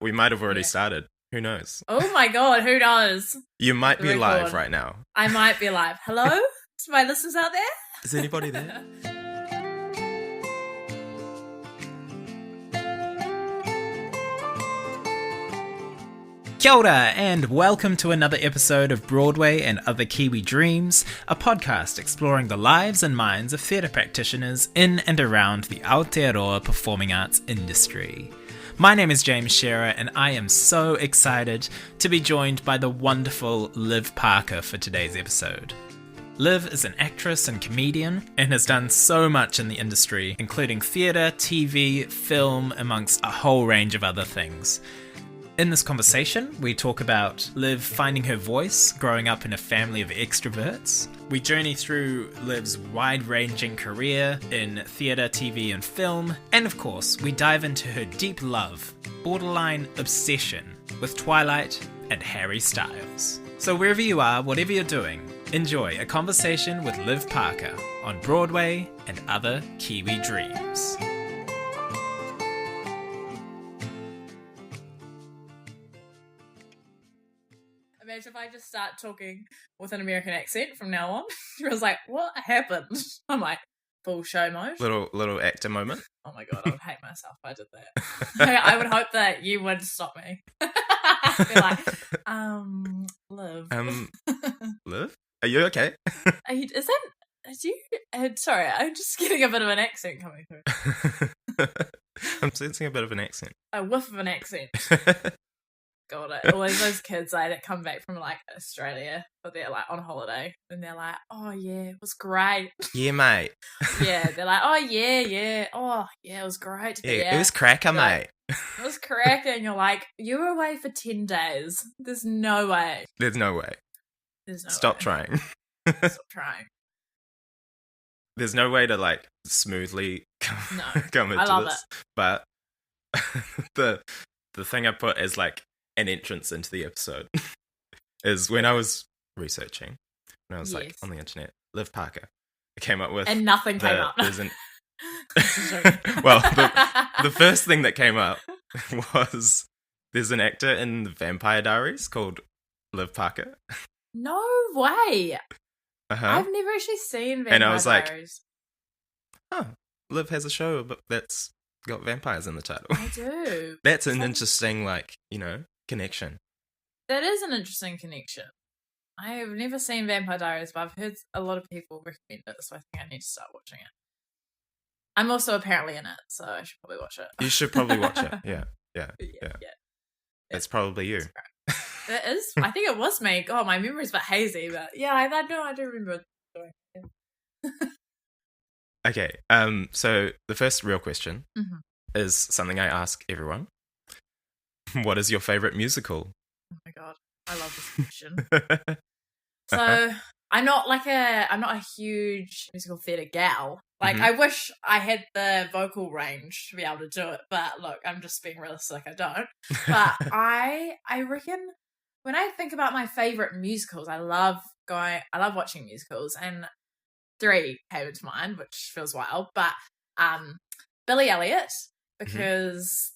We might have already started. Who knows? Oh my god, who knows? You might be live right now. I might be live. Hello? To my listeners out there? Is anybody there? Kia ora, and welcome to another episode of Broadway and Other Kiwi Dreams, a podcast exploring the lives and minds of theatre practitioners in and around the Aotearoa performing arts industry. My name is James Shearer, and I am so excited to be joined by the wonderful Liv Parker for today's episode. Liv is an actress and comedian and has done so much in the industry, including theatre, TV, film, amongst a whole range of other things. In this conversation, we talk about Liv finding her voice, growing up in a family of extroverts. We journey through Liv's wide-ranging career in theatre, TV, and film. And of course, we dive into her deep love, borderline obsession, with Twilight and Harry Styles. So wherever you are, whatever you're doing, enjoy a conversation with Liv Parker on Broadway and Other Kiwi Dreams. Imagine if I just start talking with an American accent from now on. I was like, what happened? I'm like, full show mode. Little actor moment. Oh my god, I would hate myself if I did that. I would hope that you would stop me. Be like, Liv. Liv? Are you okay? Is that... sorry, I'm just getting a bit of an accent coming through. I'm sensing a bit of an accent. A whiff of an accent. God, always those kids that come back from like Australia, but they're like on holiday, and they're like, "Oh yeah, it was great." Yeah, mate. Yeah, they're like, "Oh yeah, oh yeah, it was great to be Yeah, out." it was cracker, mate. It was cracker, and you're like, "You were away for 10 days. There's no way. There's no way. There's no Stop way. trying. Stop trying." There's no way to like smoothly come into I love this. it. But the thing I put as like an entrance into the episode is when I was researching, when I was like on the internet, Liv Parker, I came up with, and nothing came up. Well, the first thing that came up was there's an actor in the Vampire Diaries called Liv Parker. No way. I've never actually seen Vampire And I was Diaries. Like, oh, Liv has a show that's got vampires in the title. I do. That's an interesting, like, connection. That is an interesting connection. I have never seen Vampire Diaries, but I've heard a lot of people recommend it, so I think I need to start watching it. I'm also apparently in it, so I should probably watch it. You should probably watch it. Yeah. It's probably you. It is. I think it was me. God, my memory's a bit hazy, but yeah, I do remember doing it. Okay, so the first real question is something I ask everyone. What is your favourite musical? Oh my god, I love this question. So I'm not a huge musical theatre gal. Like I wish I had the vocal range to be able to do it, but look, I'm just being realistic. I don't. But I reckon when I think about my favourite musicals, I love watching musicals, and 3 came to mind, which feels wild. But Billy Elliot, because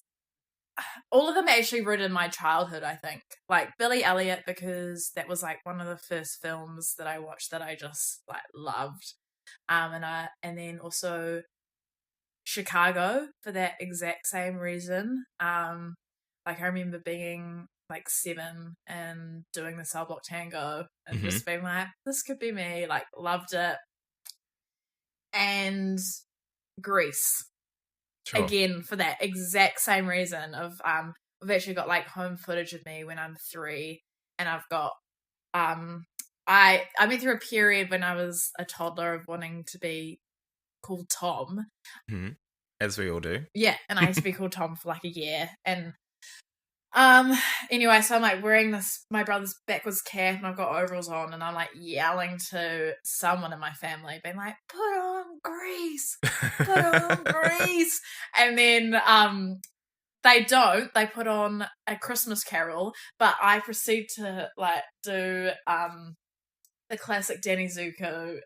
all of them are actually rooted in my childhood, I think. Like Billy Elliot, because that was like one of the first films that I watched that I just like loved. And then also Chicago for that exact same reason. Like I remember being like 7 and doing the Cell Block Tango and just being like, this could be me. Like loved it. And Grease. Sure. Again, for that exact same reason of we've actually got like home footage of me when I'm 3, and I've got I went through a period when I was a toddler of wanting to be called Tom. As we all do. Yeah, and I used to be called Tom for like a year, and anyway, so I'm like wearing my brother's backwards cap, and I've got overalls on, and I'm like yelling to someone in my family, being like, put on Grease, and then they put on A Christmas Carol, but I proceed to like do the classic Danny Zuko,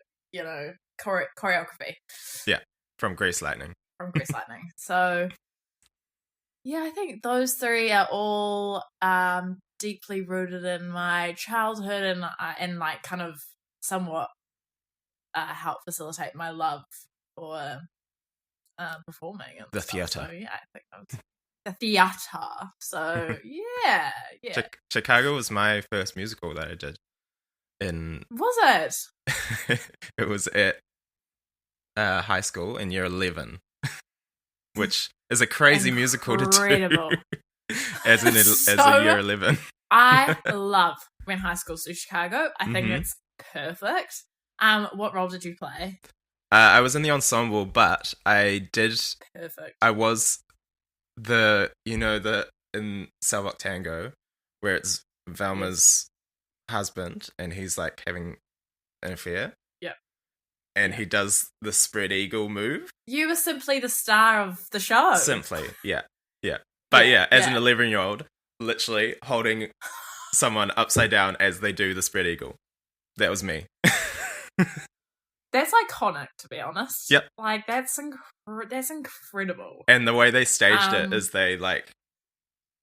choreography. Yeah, from Grease Lightning. So Yeah, I think those three are all deeply rooted in my childhood and like kind of somewhat help facilitate my love for performing and the stuff. theatre. So yeah, I think that was the theatre. So yeah. Chicago was my first musical that I did. Was it? It was at high school in year 11, which is a crazy musical to do as in year 11. I love when high schools do Chicago. I think it's perfect. What role did you play? I was in the ensemble, but I did. Perfect. I was in Salvok Tango, where it's Velma's husband, and he's like having an affair. Yep. And he does the spread eagle move. You were simply the star of the show. Simply, yeah. But as an 11-year-old, literally holding someone upside down as they do the spread eagle. That was me. That's iconic, to be honest. Yep. Like, that's incredible. And the way they staged it is they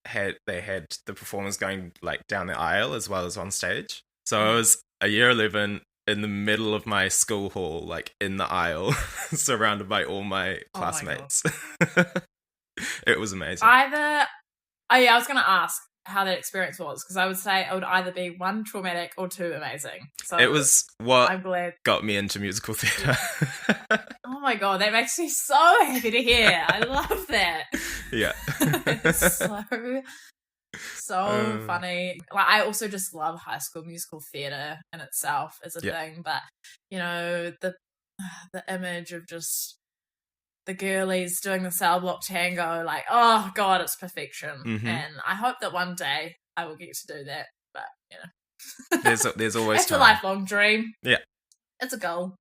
had the performers going like down the aisle as well as on stage. So I was a year 11 in the middle of my school hall, like in the aisle, surrounded by all my classmates. It was amazing. I was going to ask how that experience was, because I would say it would either be 1 traumatic or 2 amazing. So it was what I'm glad got me into musical theatre. Oh my god, that makes me so happy to hear. I love that. Yeah. It's so funny. Like, I also just love High School Musical theatre in itself as a thing, but the image of just the girlies doing the cell block tango, like, oh god, it's perfection. And I hope that one day I will get to do that. But there's always it's time. a lifelong dream. Yeah, it's a goal.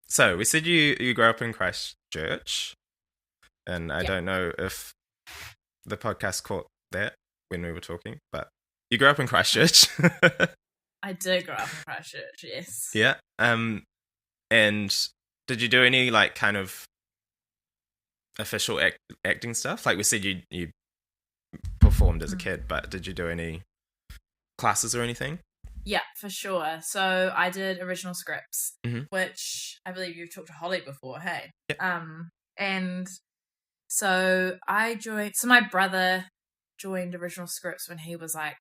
So we said you grew up in Christchurch, and I don't know if the podcast caught that when we were talking, but you grew up in Christchurch. I did grow up in Christchurch, yes. Yeah. And did you do any like kind of official acting stuff? Like we said, you performed as a kid, but did you do any classes or anything? Yeah, for sure. So I did original scripts, which I believe you've talked to Holly before, hey? Yep. And so I joined, so my brother joined original scripts when he was like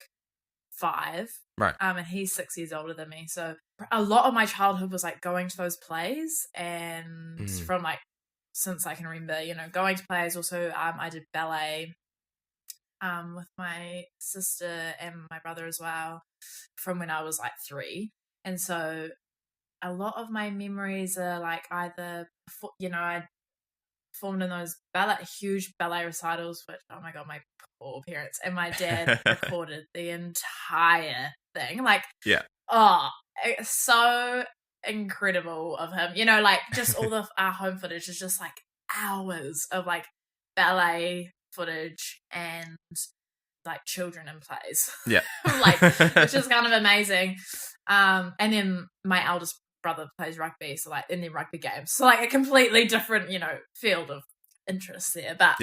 5. Right. And he's 6 years older than me. So a lot of my childhood was like going to those plays, and from like, since I can remember, going to plays. Also, I did ballet with my sister and my brother as well from when I was like 3. And so a lot of my memories are like either, I performed in those huge ballet recitals, which, oh my god, my poor parents and my dad recorded the entire thing. Like, it's so incredible of him. Like, just all the our home footage is just like hours of like ballet footage and like children in plays. Yeah. Like, which is kind of amazing. And then my eldest brother plays rugby, so like in the rugby games. So like a completely different, field of interest there. But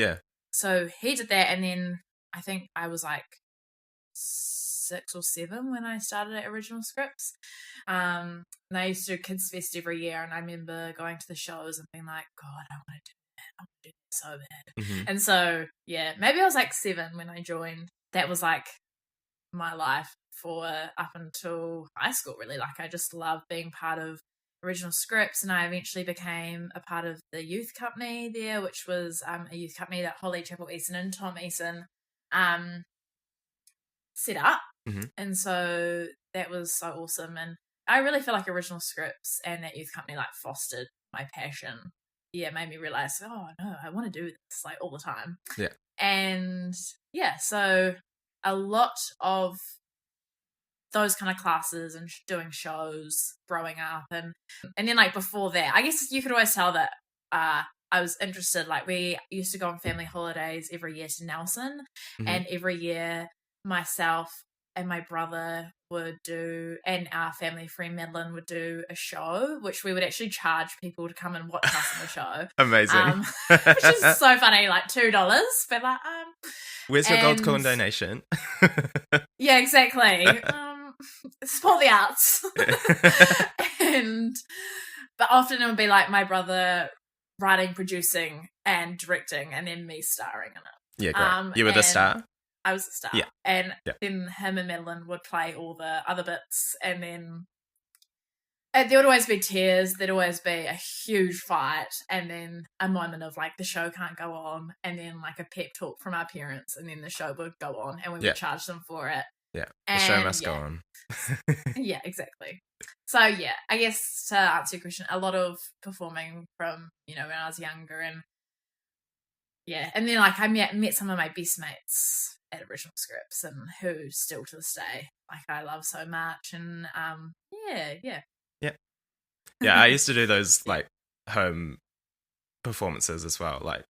so he did that, and then I think I was like 6 or 7 when I started at Original Scripts. And I used to do Kids Fest every year, and I remember going to the shows and being like, God, I want to do that. I want to do that so bad. And so, maybe I was like 7 when I joined. That was like my life for up until high school, really. Like, I just loved being part of Original Scripts, and I eventually became a part of the youth company there, which was a youth company that Holly Chapel Easton and Tom Easton set up. And so that was so awesome, and I really feel like Original Scripts and that youth company like fostered my passion. Made me realize, oh no, I want to do this like all the time. And so a lot of those kind of classes and doing shows growing up, and then like before that, I guess you could always tell that I was interested. Like, we used to go on family holidays every year to Nelson, and every year myself and my brother would do, and our family friend Madeline would do a show, which we would actually charge people to come and watch us in the show. Amazing. Which is so funny, like $2. But like, where's your gold coin donation? Yeah, exactly. Support the arts. But often it would be like my brother writing, producing, and directing, and then me starring in it. Yeah, great. You were the star? I was the star. Yeah. And then him and Madeline would play all the other bits, and then there would always be tears, there'd always be a huge fight, and then a moment of like the show can't go on, and then like a pep talk from our parents, and then the show would go on, and we would charge them for it. Yeah, the show must go on. Yeah, exactly. So yeah, I guess to answer your question, a lot of performing from, when I was younger, and and then like I met some of my best mates at Original Scripts, and who still to this day like I love so much, and yeah, I used to do those like home performances as well, like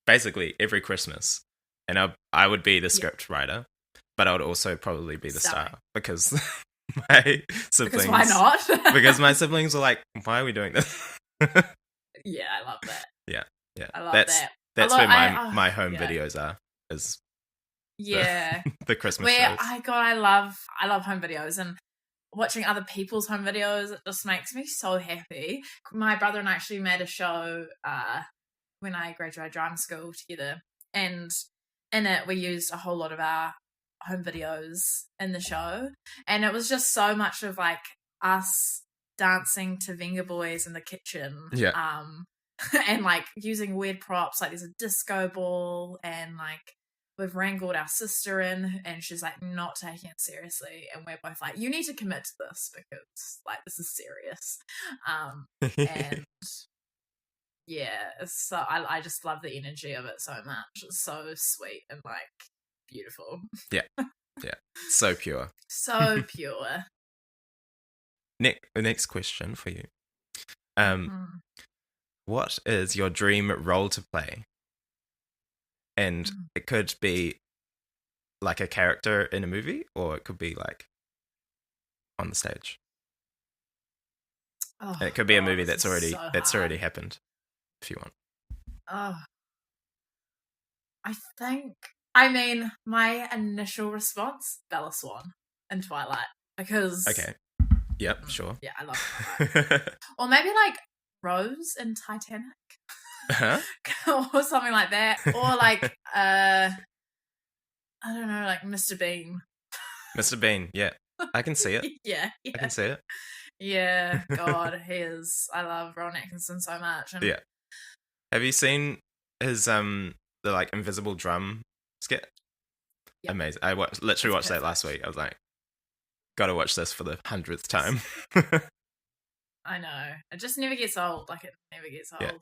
basically every Christmas, and I would be the script writer, but I would also probably be the star because my siblings. Because why not? Because my siblings were like, "Why are we doing this?" Yeah, I love that. Yeah, I love that. That's where my home videos are. Is the Christmas shows. I love home videos, and watching other people's home videos, it just makes me so happy. My brother and I actually made a show when I graduated drama school together, and in it we used a whole lot of our home videos in the show, and it was just so much of like us dancing to Venga Boys in the kitchen, and like using weird props, like there's a disco ball, and like we've wrangled our sister in, and she's like not taking it seriously, and we're both like, you need to commit to this because like this is serious. And yeah, so I just love the energy of it so much. It's so sweet and like beautiful. Yeah, so pure. So pure. Nick, the next question for you. What is your dream role to play? And it could be like a character in a movie, or it could be like on the stage. And it could be a movie that's already happened, if you want. I mean, my initial response, Bella Swan in Twilight, because okay, yep, sure. Yeah, I love Twilight. Or maybe like Rose in Titanic. Or something like that, or like I don't know, like Mr. Bean. Mr. Bean, yeah, I can see it. Yeah, I can see it. Yeah, God, I love Rowan Atkinson so much. And yeah, have you seen his the like invisible drum skit? Yep. Amazing. I literally watched that last week. I was like, gotta watch this for the 100th time. I know, it just never gets old. Like, it never gets old. Yeah.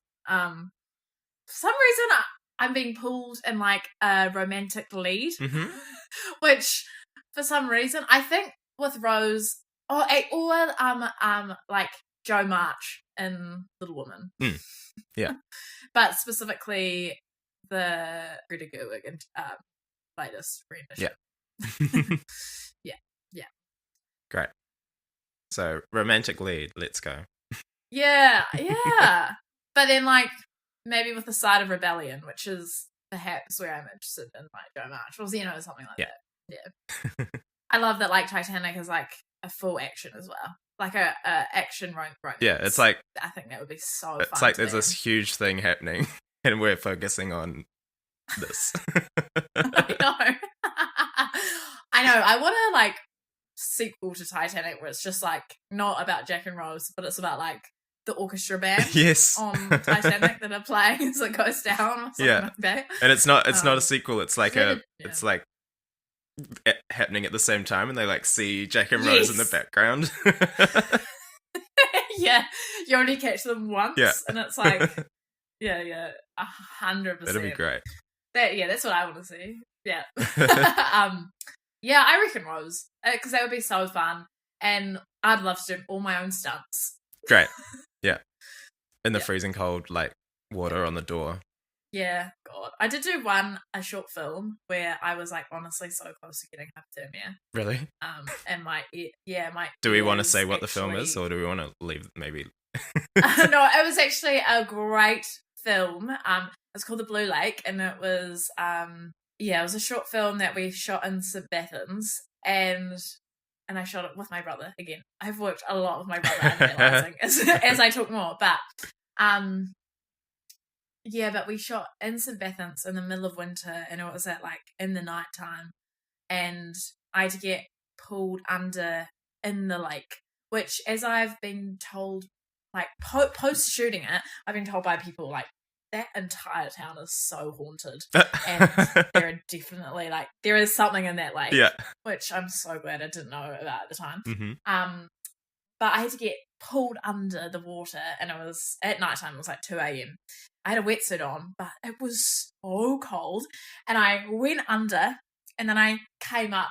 For some reason, I'm being pulled in like a romantic lead, which for some reason I think with Rose, or like Jo March in Little Woman. Yeah, but specifically the Greta Gerwig and latest rendition. Yeah. Great. So romantic lead, let's go. Yeah. But then like maybe with a side of rebellion, which is perhaps where I'm interested in like Jo March, or something like that. Yeah. I love that like Titanic is like a full action as well, like a action romance. Yeah, it's like, I think that would be so fun. It's like there's this huge thing happening, and we're focusing on this. I know. I want a like sequel to Titanic where it's just like not about Jack and Rose, but it's about like the orchestra band on Titanic that are playing as it goes down, or something like that. And it's not a sequel, it's like it's like happening at the same time, and they like see Jack and Rose in the background. Yeah, you only catch them once, and it's like 100%. That'd be great. That's what I want to see. Yeah. Yeah, I reckon Rose, because that would be so fun, and I'd love to do all my own stunts. Great. Yeah. In the freezing cold, like water on the door. Yeah, God. I did do a short film where I was like honestly so close to getting hypothermia. Really? And my Do we want to ears say what the film actually- is, or do we want to leave maybe? No, it was actually a great film. It's called The Blue Lake, and it was it was a short film that we shot in St. Bathans, and I shot it with my brother again. I've worked a lot with my brother, I'm realizing as I talk more, but but we shot in St. Bathans in the middle of winter, and it was at like in the night time, and I had to get pulled under in the lake, which, as I've been told, like post shooting it, I've been told by people like that entire town is so haunted, and there are definitely like there is something in that lake, which I'm so glad I didn't know about at the time. Mm-hmm. But I had to get pulled under the water, and it was at night time. It was like 2 a.m. I had a wetsuit on, but it was so cold, and I went under, and then I came up,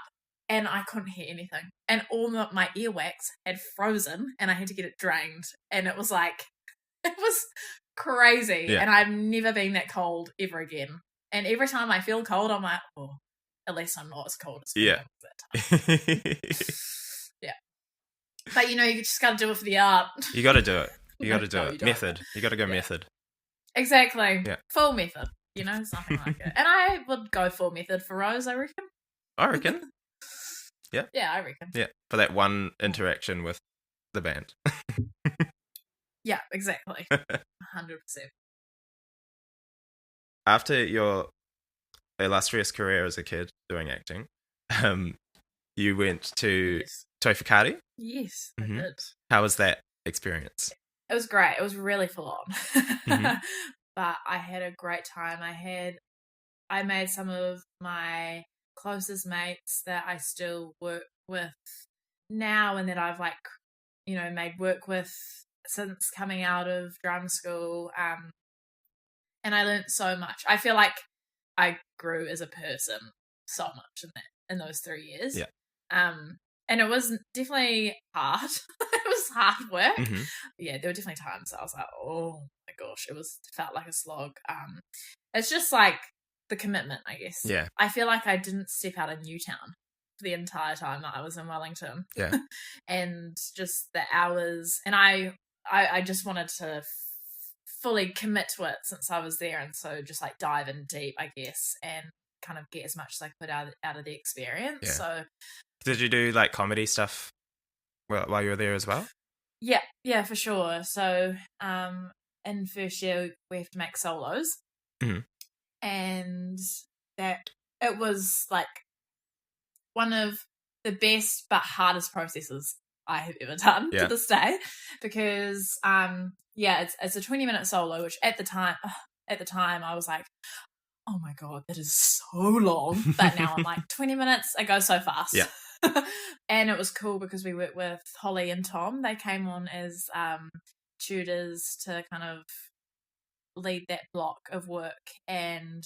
and I couldn't hear anything, and all my earwax had frozen, and I had to get it drained, and it was like, it was crazy, and I've never been that cold ever again. And every time I feel cold, I'm like, oh, at least I'm not as cold as that time. Yeah. But you just got to do it for the art. You got to do it. You got to do it. Method. You got to go method. Exactly. Yeah. Full method. It's nothing like it. And I would go full method for Rose, I reckon. I reckon. Yeah. Yeah, I reckon. Yeah. For that one interaction with the band. Yeah, exactly. 100%. After your illustrious career as a kid doing acting, you went to Tofakari? Yes, Mm-hmm. I did. How was that experience? It was great. It was really full on. Mm-hmm. But I had a great time. I made some of my closest mates that I still work with now, and that I've made work with since coming out of drama school. And I learned so much. I feel like I grew as a person so much in those 3 years. Yeah. And it was definitely hard. It was hard work. Mm-hmm. Yeah, there were definitely times I was like, oh my gosh, it felt like a slog. It's just like the commitment, I guess. Yeah. I feel like I didn't step out of Newtown for the entire time that I was in Wellington. Yeah. And just the hours, and I just wanted to fully commit to it since I was there, and so just like dive in deep, I guess, and kind of get as much as I could out of the experience. Yeah. So did you do like comedy stuff while you were there as well? Yeah, for sure. So in first year we have to make solos. Mm-hmm. And that it was like one of the best but hardest processes I have ever done to this day, because it's a 20-minute solo, which at the time I was like, oh my god, that is so long. But now I'm like, 20 minutes, it goes so fast. Yeah. And it was cool because we worked with Holly and Tom. They came on as tutors to kind of lead that block of work, and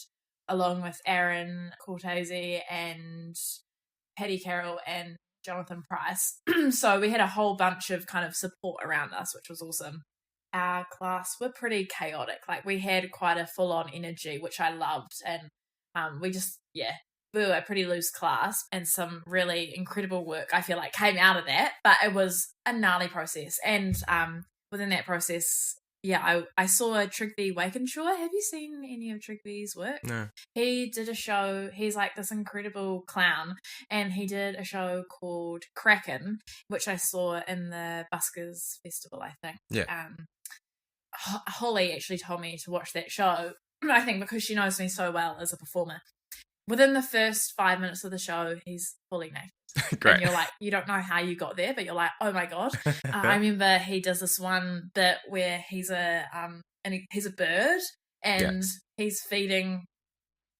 along with Aaron Cortese and Patty Carroll and Jonathan Price. So we had a whole bunch of kind of support around us, which was awesome. Our class were pretty chaotic. Like, we had quite a full-on energy, which I loved, and we were a pretty loose class, and some really incredible work, I feel like, came out of that. But it was a gnarly process, and within that process, I saw Trygve Wakenshaw. Have you seen any of Trygve's work? No. He did a show. He's like this incredible clown, and he did a show called Kraken, which I saw in the Buskers Festival, I think. Yeah. Holly actually told me to watch that show, I think because she knows me so well as a performer. Within the first 5 minutes of the show, he's fully naked. Great. And you're like, you don't know how you got there, but you're like, oh my god. I remember he does this one bit where he's a bird, and he's feeding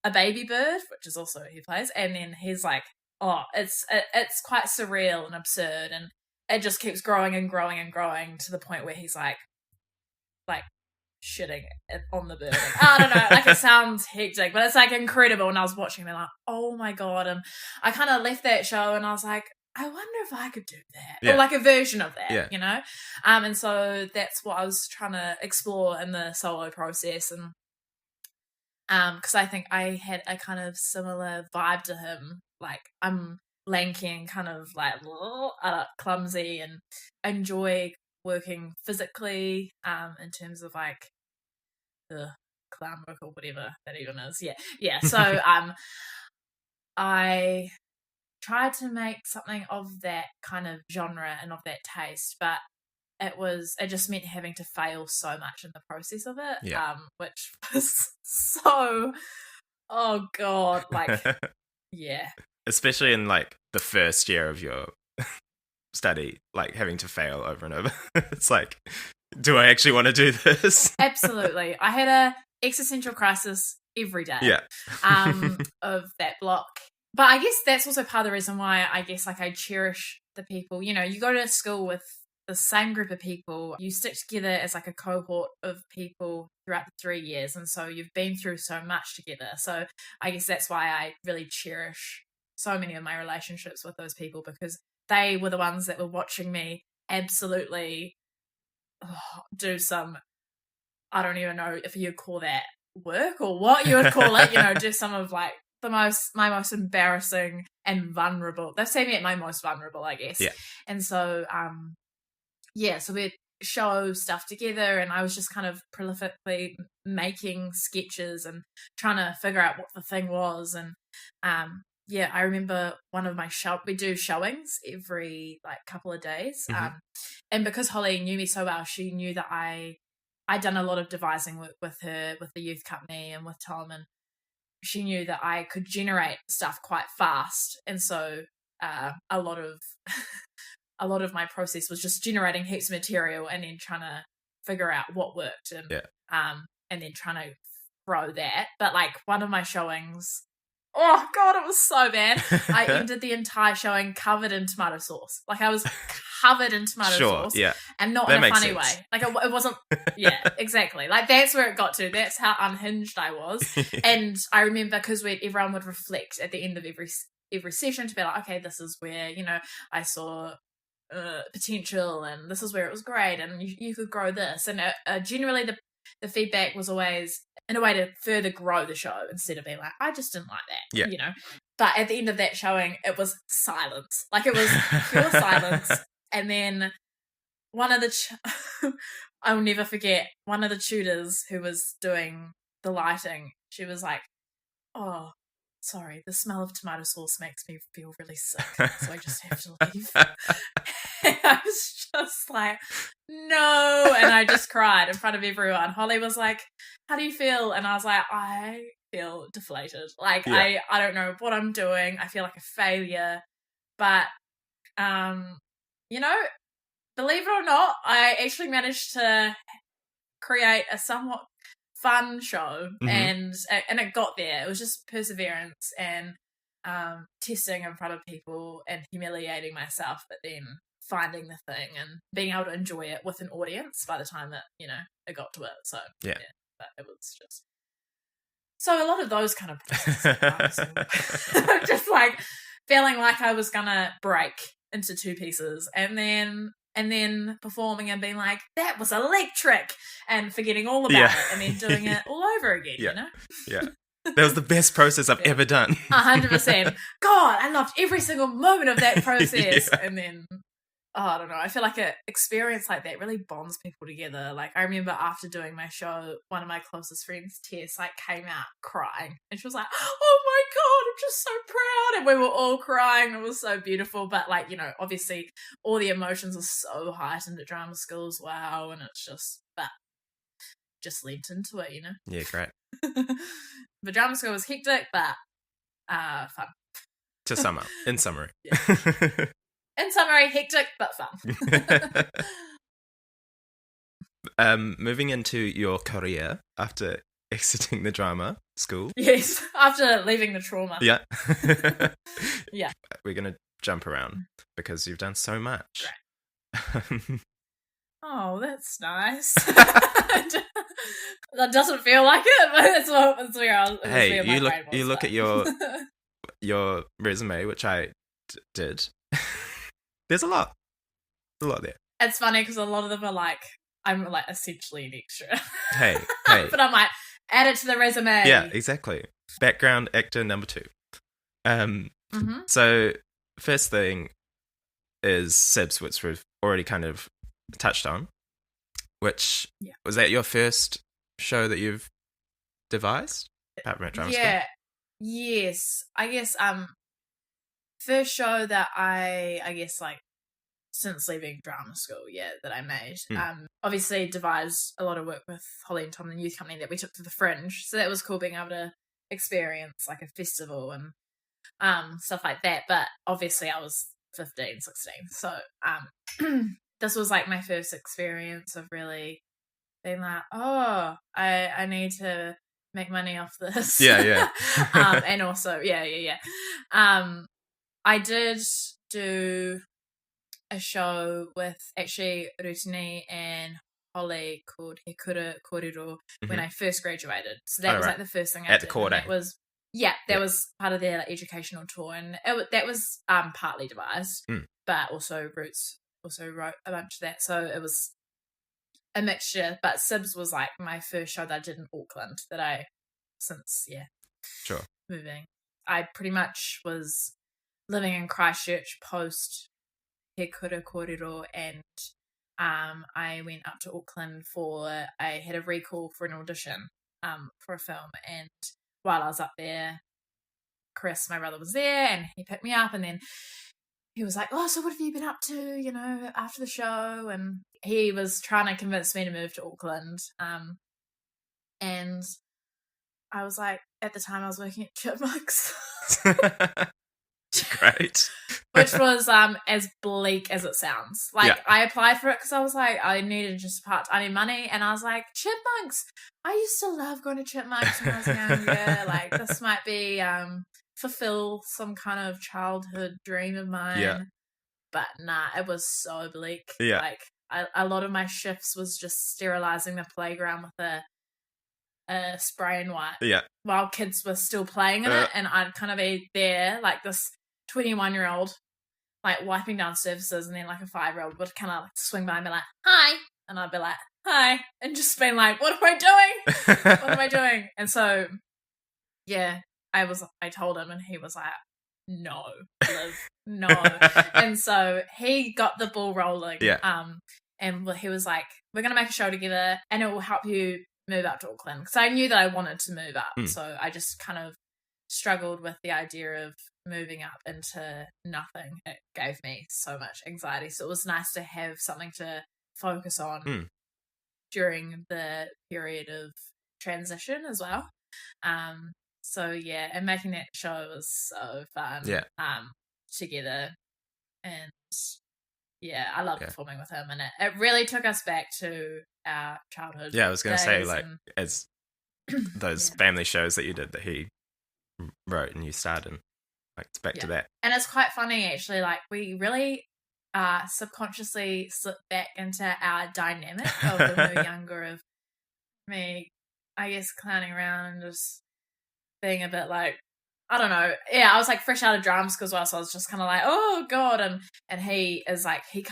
a baby bird, which is also who he plays, and then he's like, oh, it's quite surreal and absurd, and it just keeps growing and growing and growing to the point where he's like shitting on the bird. I don't know, like, it sounds hectic, but it's like incredible. And I was watching him, like, oh my god. And I kind of left that show and I was like, I wonder if I could do that, or like a version of that, you know. And so that's what I was trying to explore in the solo process. And because I think I had a kind of similar vibe to him. Like, I'm lanky and kind of like clumsy, and enjoy working physically in terms of like the clown work or whatever that even is. Yeah. So I tried to make something of that kind of genre and of that taste, but it just meant having to fail so much in the process of it, which was so, oh god, like, yeah. Especially in like the first year of your study, like having to fail over and over. It's like, do I actually want to do this? Absolutely. I had a existential crisis every day of that block. But I guess that's also part of the reason why I guess like I cherish the people. You know, you go to school with the same group of people, you stick together as like a cohort of people throughout the 3 years, and so you've been through so much together. So I guess that's why I really cherish so many of my relationships with those people, because they were the ones that were watching me absolutely do some, I don't even know if you'd call that work or what you would call it, you know, do some of like my most embarrassing and vulnerable. They've seen me at my most vulnerable, I guess. Yeah. And so, so we'd show stuff together, and I was just kind of prolifically making sketches and trying to figure out what the thing was. And I remember one of my we do showings every like couple of days. And because Holly knew me so well, she knew that I'd done a lot of devising work with her, with the youth company and with Tom, and she knew that I could generate stuff quite fast. And so a lot of my process was just generating heaps of material and then trying to figure out what worked, and then trying to throw that. But like one of my showings, oh god, it was so bad. I ended the entire showing covered in tomato sauce. Like I was covered in tomato sauce, and not in a funny way. Like it wasn't. Yeah, exactly. Like that's where it got to. That's how unhinged I was. And I remember because everyone would reflect at the end of every session to be like, okay, this is where, you know, I saw potential, and this is where it was great, and you could grow this. And generally the feedback was always in a way to further grow the show, instead of being like, I just didn't like that, you know. But at the end of that showing, it was silence. Like it was pure silence. And then one of the I'll never forget, one of the tutors who was doing the lighting, she was like, oh, sorry, the smell of tomato sauce makes me feel really sick, so I just have to leave. And I was just like, no, and I just cried in front of everyone. Holly was like, how do you feel? And I was like, I feel deflated. Like, I don't know what I'm doing. I feel like a failure. But, you know, believe it or not, I actually managed to create a somewhat fun show, and it got there. It was just perseverance and testing in front of people and humiliating myself, but then finding the thing and being able to enjoy it with an audience by the time that, you know, it got to it. So but it was just so a lot of those kind of processes, just like feeling like I was gonna break into two pieces, and then performing and being like, that was electric, and forgetting all about it, and then doing it all over again, you know? Yeah. That was the best process I've ever done. 100%. God, I loved every single moment of that process. And then, I don't know, I feel like an experience like that really bonds people together. Like, I remember after doing my show, one of my closest friends, Tess, like, came out crying. And she was like, oh my God, I'm just so proud. And we were all crying. It was so beautiful. But, like, you know, obviously all the emotions are so heightened at drama school as well. And it's just lent into it, you know? Yeah, great. The drama school was hectic, but fun. To sum up, in summary. In summary, hectic, but fun. Moving into your career after exiting the drama school. Yes, after leaving the trauma. Yeah. Yeah. We're going to jump around because you've done so much. Right. Oh, that's nice. That doesn't feel like it, but it's where I was. Hey, you look at your resume, which I did. There's a lot there. It's funny because a lot of them are like, I'm like essentially an extra. Hey. But I'm like, Add it to the resume. Yeah, exactly. Background actor number 2. So first thing is Sibs, which we've already kind of touched on. Which was that your first show that you've devised? Apart from at drama school? Yes. I guess first show that I guess like since leaving drama school, that I made. Obviously devised a lot of work with Holly and Tom, the youth company that we took to the Fringe. So that was cool being able to experience like a festival and stuff like that. But obviously I was 15, 16. So this was like my first experience of really being like, oh, I need to make money off this. Yeah. And also, I did do a show with actually Rutini and Holly called He Kura Korero when I first graduated. So that was like the first thing I did. At the court, that was was part of their like, educational tour, and that was partly devised, but also Roots also wrote a bunch of that, so it was a mixture. But Sibs was like my first show that I did in Auckland that I since moving. I pretty much was living in Christchurch post He Kura Korero, and I went up to Auckland I had a recall for an audition for a film, and while I was up there, Chris, my brother, was there, and he picked me up, and then he was like, oh, so what have you been up to, you know, after the show? And he was trying to convince me to move to Auckland, and I was like, at the time I was working at Chipmunks. Great. Which was as bleak as it sounds. Like, I applied for it because I was like, I needed just I need money, and I was like, Chipmunks. I used to love going to Chipmunks when I was younger. Like, this might be fulfill some kind of childhood dream of mine. Yeah. But nah, it was so bleak. Yeah. Like, a lot of my shifts was just sterilizing the playground with a spray and wipe. Yeah. While kids were still playing in it, and I'd kind of be there, like this 21-year-old, like wiping down surfaces, and then like a 5-year-old would kind of like swing by and be like, hi, and I'd be like, hi, and just being like, what am I doing? What am I doing? And so, I told him, and he was like, no, Liv, no. And so he got the ball rolling. Yeah. And he was like, we're going to make a show together, and it will help you move up to Auckland, because I knew that I wanted to move up. So I just kind of struggled with the idea of moving up into nothing. It gave me so much anxiety, so it was nice to have something to focus on during the period of transition as well. So and making that show was so fun. Together, and I loved performing with him, and it really took us back to our childhood. I was going to say, like, as those family shows that you did that he wrote and you starred in, like, it's back to that. And it's quite funny, actually. Like, we really subconsciously slipped back into our dynamic of when we were younger, of me, I guess, clowning around and just being a bit like, I don't know. I was like fresh out of drama school as well, so I was just kind of like, oh god. And he is like, he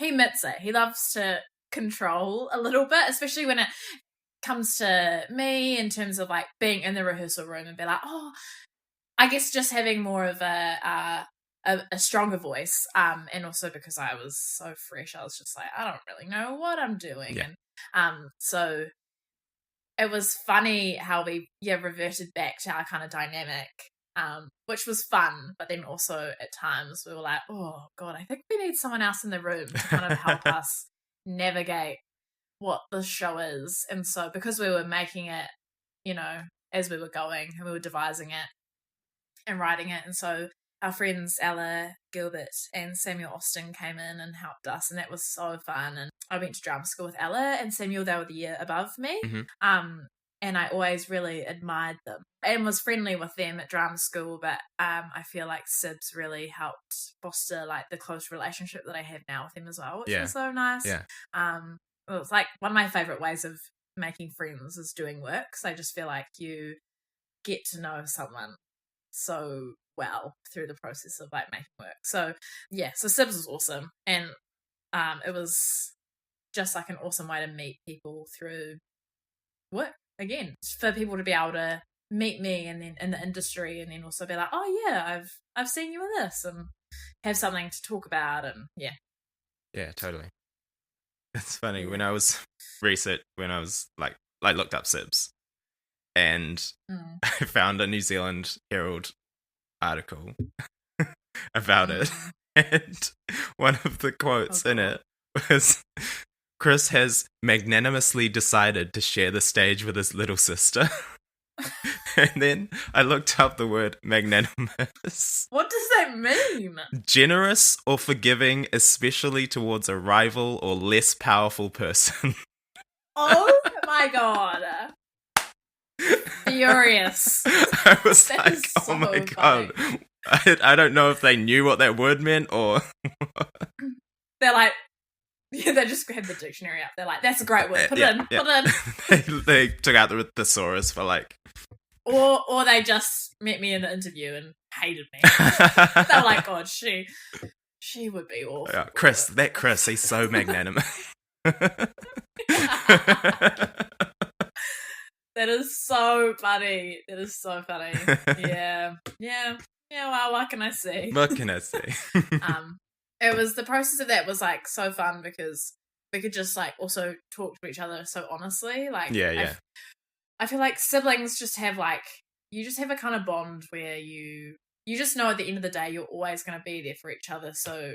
admits it. He loves to control a little bit, especially when it comes to me in terms of like being in the rehearsal room and be like, oh, I guess just having more of a stronger voice. And also because I was so fresh, I was just like, I don't really know what I'm doing. And so it was funny how we reverted back to our kind of dynamic, which was fun. But then also at times we were like, oh god, I think we need someone else in the room to kind of help us navigate what the show is. And so because we were making it, you know, as we were going, and we were devising it and writing it, and so our friends Ella Gilbert and Samuel Austin came in and helped us, and that was so fun. And I went to drama school with Ella and Samuel. They were the year above me. And I always really admired them and was friendly with them at drama school. But I feel like Sibs really helped foster like the close relationship that I have now with him as well, which was so nice. Well, it's like one of my favorite ways of making friends is doing work. So I just feel like you get to know someone so well through the process of like making work. So so Sibs was awesome, and it was just like an awesome way to meet people through work. again, for people to be able to meet me and then in the industry and then also be like, oh yeah, I've seen you in this and have something to talk about and yeah. Yeah, totally. It's funny when I was like looked up Sibs and I found a New Zealand Herald article about it, and one of the quotes in it was, Chris has magnanimously decided to share the stage with his little sister. And then I looked up the word magnanimous. What does that mean? Generous or forgiving, especially towards a rival or less powerful person. Oh my god. Furious. I was That like, is oh so my funny. god. I don't know if they knew what that word meant or... They're like, yeah, they just grabbed the dictionary up. They're like, that's a great word. Put it in. They took out the thesaurus for like... Or they just met me in the interview and hated me. They were like, God, she would be awful. Yeah, Chris, he's so magnanimous. That is so funny. Yeah. Well, what can I say? It was the process of that was like so fun because we could just like also talk to each other so honestly. Like, yeah. I feel like siblings just have like, you just have a kind of bond where you just know at the end of the day you're always going to be there for each other. So,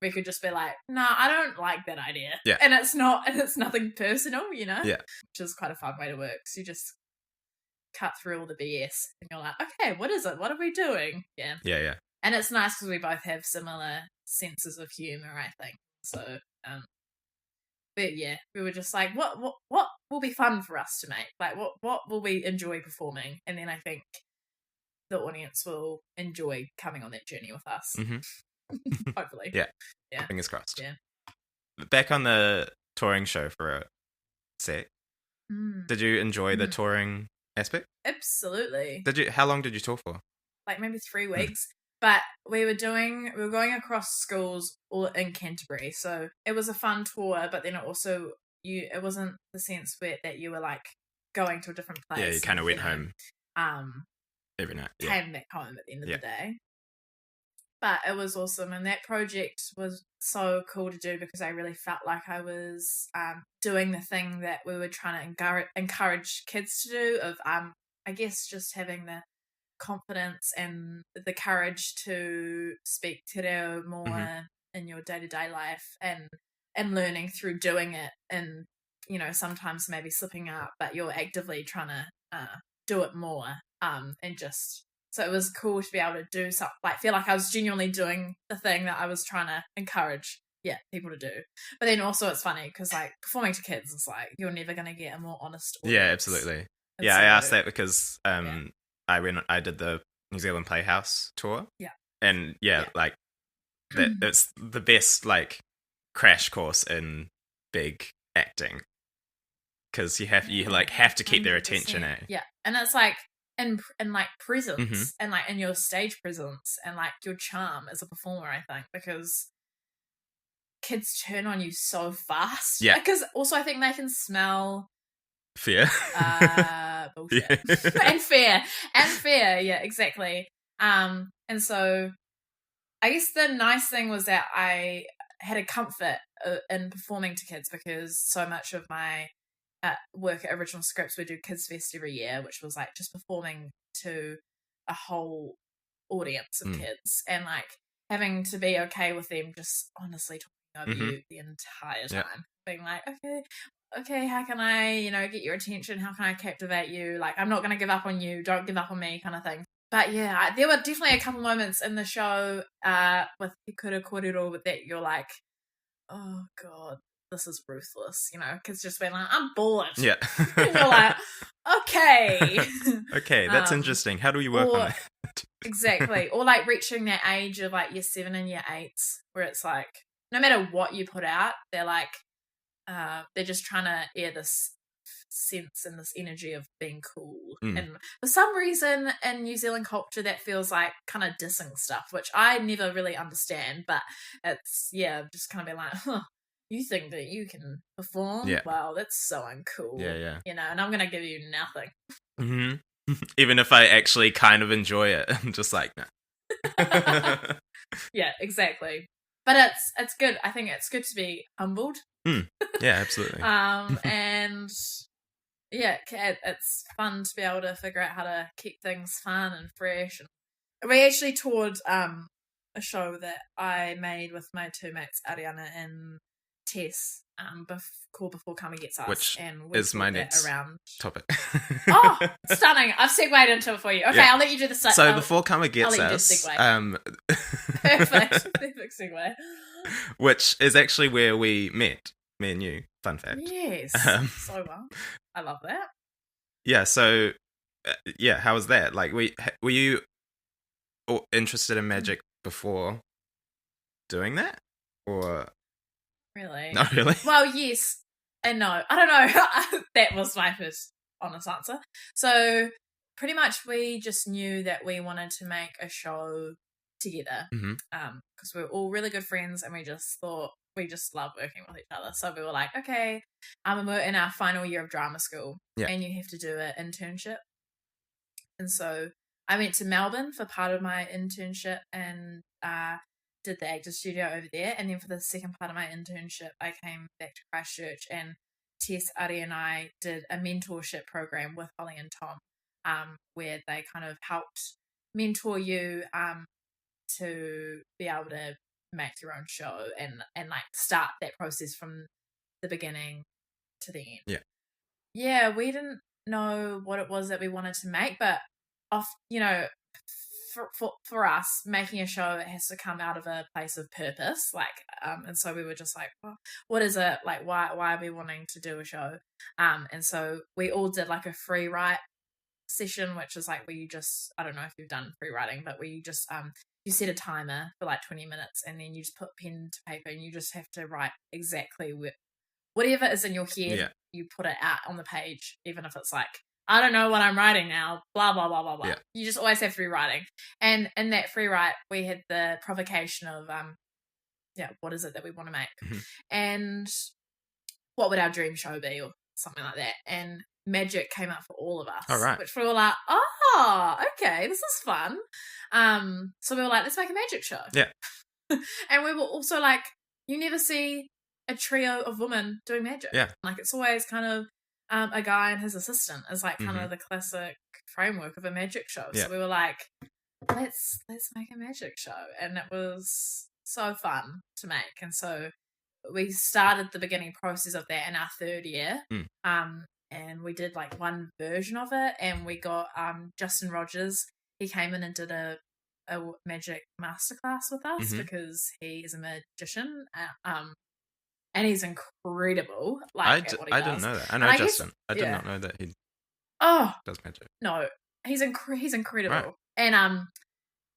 we could just be like, nah, I don't like that idea. Yeah. And it's nothing personal, you know? Yeah. Which is quite a fun way to work. So you just cut through all the BS and you're like, okay, what is it? What are we doing? Yeah. Yeah. And it's nice because we both have similar senses of humor, I think. So, but yeah, we were just like, what will be fun for us to make? Like, what will we enjoy performing? And then I think the audience will enjoy coming on that journey with us. Mm-hmm. Hopefully. Yeah. Fingers crossed. Yeah. Back on the touring show for a sec. Did you enjoy the touring aspect? Absolutely. How long did you tour for? Like maybe 3 weeks. But we were going across schools all in Canterbury, so it was a fun tour. But then it wasn't the sense that you were like going to a different place. Yeah, you kind of went home. Every night. Came back home at the end of the day. But it was awesome, and that project was so cool to do because I really felt like I was doing the thing that we were trying to encourage kids to do. Of I guess just having the confidence and the courage to speak te reo more in your day-to-day life and learning through doing it, and you know, sometimes maybe slipping up, but you're actively trying to do it more, and just so it was cool to be able to do something, like feel like I was genuinely doing the thing that I was trying to encourage people to do. But then also it's funny because like performing to kids is like you're never going to get a more honest audience. Yeah, absolutely. And I asked that because I did the New Zealand Playhouse tour. Yeah. And like that it's the best like crash course in big acting. Because you have to keep their attention. Yeah. And it's like in like presence and like in your stage presence and like your charm as a performer, I think, because kids turn on you so fast. Yeah. Because also I think they can smell fear. Bullshit. and fear. Yeah, exactly. And so I guess the nice thing was that I had a comfort in performing to kids because so much of my work at Original Scripts, we do Kids Fest every year, which was like just performing to a whole audience of kids and like having to be okay with them just honestly talking over you the entire time, being like, okay, how can I, you know, get your attention? How can I captivate you? Like, I'm not going to give up on you. Don't give up on me, kind of thing. But yeah, there were definitely a couple moments in the show with Hikura Korero that you're like, oh God, this is ruthless, you know, because just being like, I'm bored. Yeah. And you're like, okay. Okay, that's interesting. How do you work on that? Exactly. Or like reaching that age of like year 7 and year 8 where it's like, no matter what you put out, they're like, they're just trying to air this sense and this energy of being cool. And for some reason in New Zealand culture that feels like kind of dissing stuff, which I never really understand, but it's just kind of be like, you think that you can perform? Yeah. Wow, that's so uncool. Yeah. You know, and I'm going to give you nothing. Mm-hmm. Even if I actually kind of enjoy it, I'm just like, no. Yeah, exactly. But it's good. I think it's good to be humbled. Yeah, absolutely. And yeah, it's fun to be able to figure out how to keep things fun and fresh. And we actually toured a show that I made with my two mates, Ariana and Tess, called Before Karma Gets Us. Which and we is my toured that next around. topic. Oh, stunning. I've segued into it for you. Okay, Yeah. I'll let you do the So Before Karma Gets Us, Perfect segue. which is actually where we met, me and you, fun fact. Yes, so well. I love that. Yeah, so, how was that? Like, were you interested in magic before doing that? Or... Really? Not really? Well, yes and no. I don't know. That was my first honest answer. So, pretty much we just knew that we wanted to make a show together. Because we were all really good friends and we just thought we just love working with each other. So we were like, okay, we're in our final year of drama school and you have to do an internship. And so I went to Melbourne for part of my internship and did the actor studio over there. And then for the second part of my internship, I came back to Christchurch, and Tess, Ari and I did a mentorship program with Holly and Tom, where they kind of helped mentor you to be able to make your own show and like start that process from the beginning to the end. Yeah, we didn't know what it was that we wanted to make, but for us, making a show, it has to come out of a place of purpose, like and so we were just like, well, what is it, like, why are we wanting to do a show? And so we all did like a free write session, which is like where you just, I don't know if you've done free writing, but where you just you set a timer for like 20 minutes and then you just put pen to paper and you just have to write exactly whatever is in your head. You put it out on the page, even if it's like, I don't know what I'm writing now, blah, blah, blah, blah, blah. You just always have free writing. And in that free write, we had the provocation of, what is it that we want to make? And what would our dream show be, or something like that. And magic came up for all of us. Oh, right. Which we were like, oh, okay, this is fun. So we were like, let's make a magic show. Yeah. And we were also like, you never see a trio of women doing magic. Yeah. Like, it's always kind of a guy and his assistant is like kind of the classic framework of a magic show. Yeah. So we were like, let's make a magic show. And it was so fun to make. And so we started the beginning process of that in our third year. And we did like one version of it, and we got Justin Rogers. He came in and did a magic masterclass with us because he is a magician. And he's incredible. Like, I didn't know that. I know Justin. I did not know that he does magic. No, he's incredible. Right. And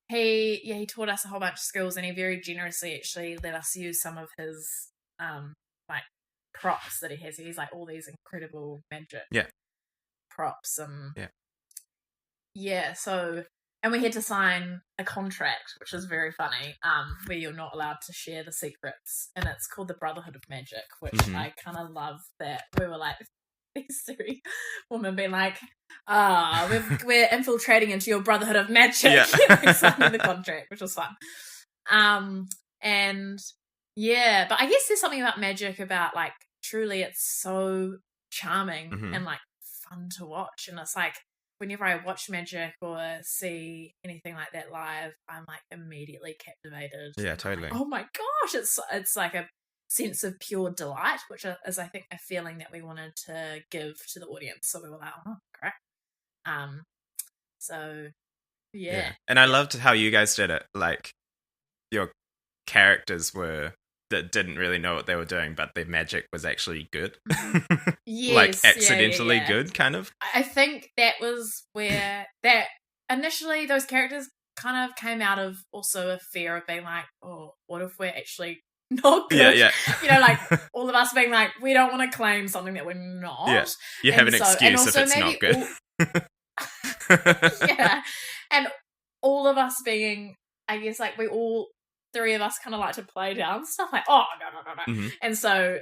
he taught us a whole bunch of skills, and he very generously actually let us use some of his like props that he has. He's like all these incredible magic props and so. And we had to sign a contract, which is very funny, where you're not allowed to share the secrets. And it's called the Brotherhood of Magic, which I kind of love that we were like, these three women being like, we're infiltrating into your Brotherhood of Magic. Signing the contract, which was fun. And yeah, but I guess there's something about magic about like, truly it's so charming and like fun to watch. And it's like, whenever I watch magic or see anything like that live, I'm like immediately captivated. Yeah, totally. Like, oh my gosh, it's like a sense of pure delight, which is I think a feeling that we wanted to give to the audience. So we were like, oh, great. So yeah. And I loved how you guys did it. Like, your characters that didn't really know what they were doing, but their magic was actually good. Yes, like accidentally good, kind of. I think that was where that initially those characters kind of came out of also a fear of being like, oh, what if we're actually not good? Yeah. You know, like all of us being like, we don't want to claim something that we're not. Yeah. You have an excuse if it's not good. Yeah. And all of us being, I guess, like we all three of us kind of like to play down stuff, like, oh, no. Mm-hmm. And so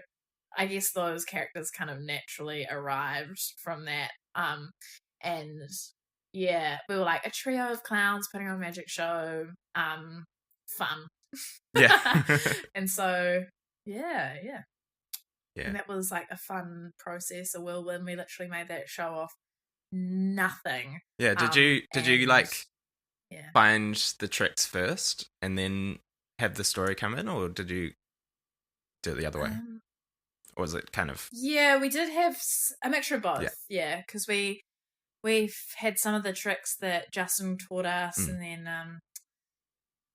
I guess those characters kind of naturally arrived from that. And yeah, we were like a trio of clowns putting on a magic show. Fun. Yeah. And so, yeah. Yeah. And that was like a fun process, a whirlwind. We literally made that show off nothing. Yeah. Did you like yeah. find the tricks first and then have the story come in, or did you do it the other way? Or was it kind of... Yeah, we did have a mixture of both. Yeah, because we've had some of the tricks that Justin taught us,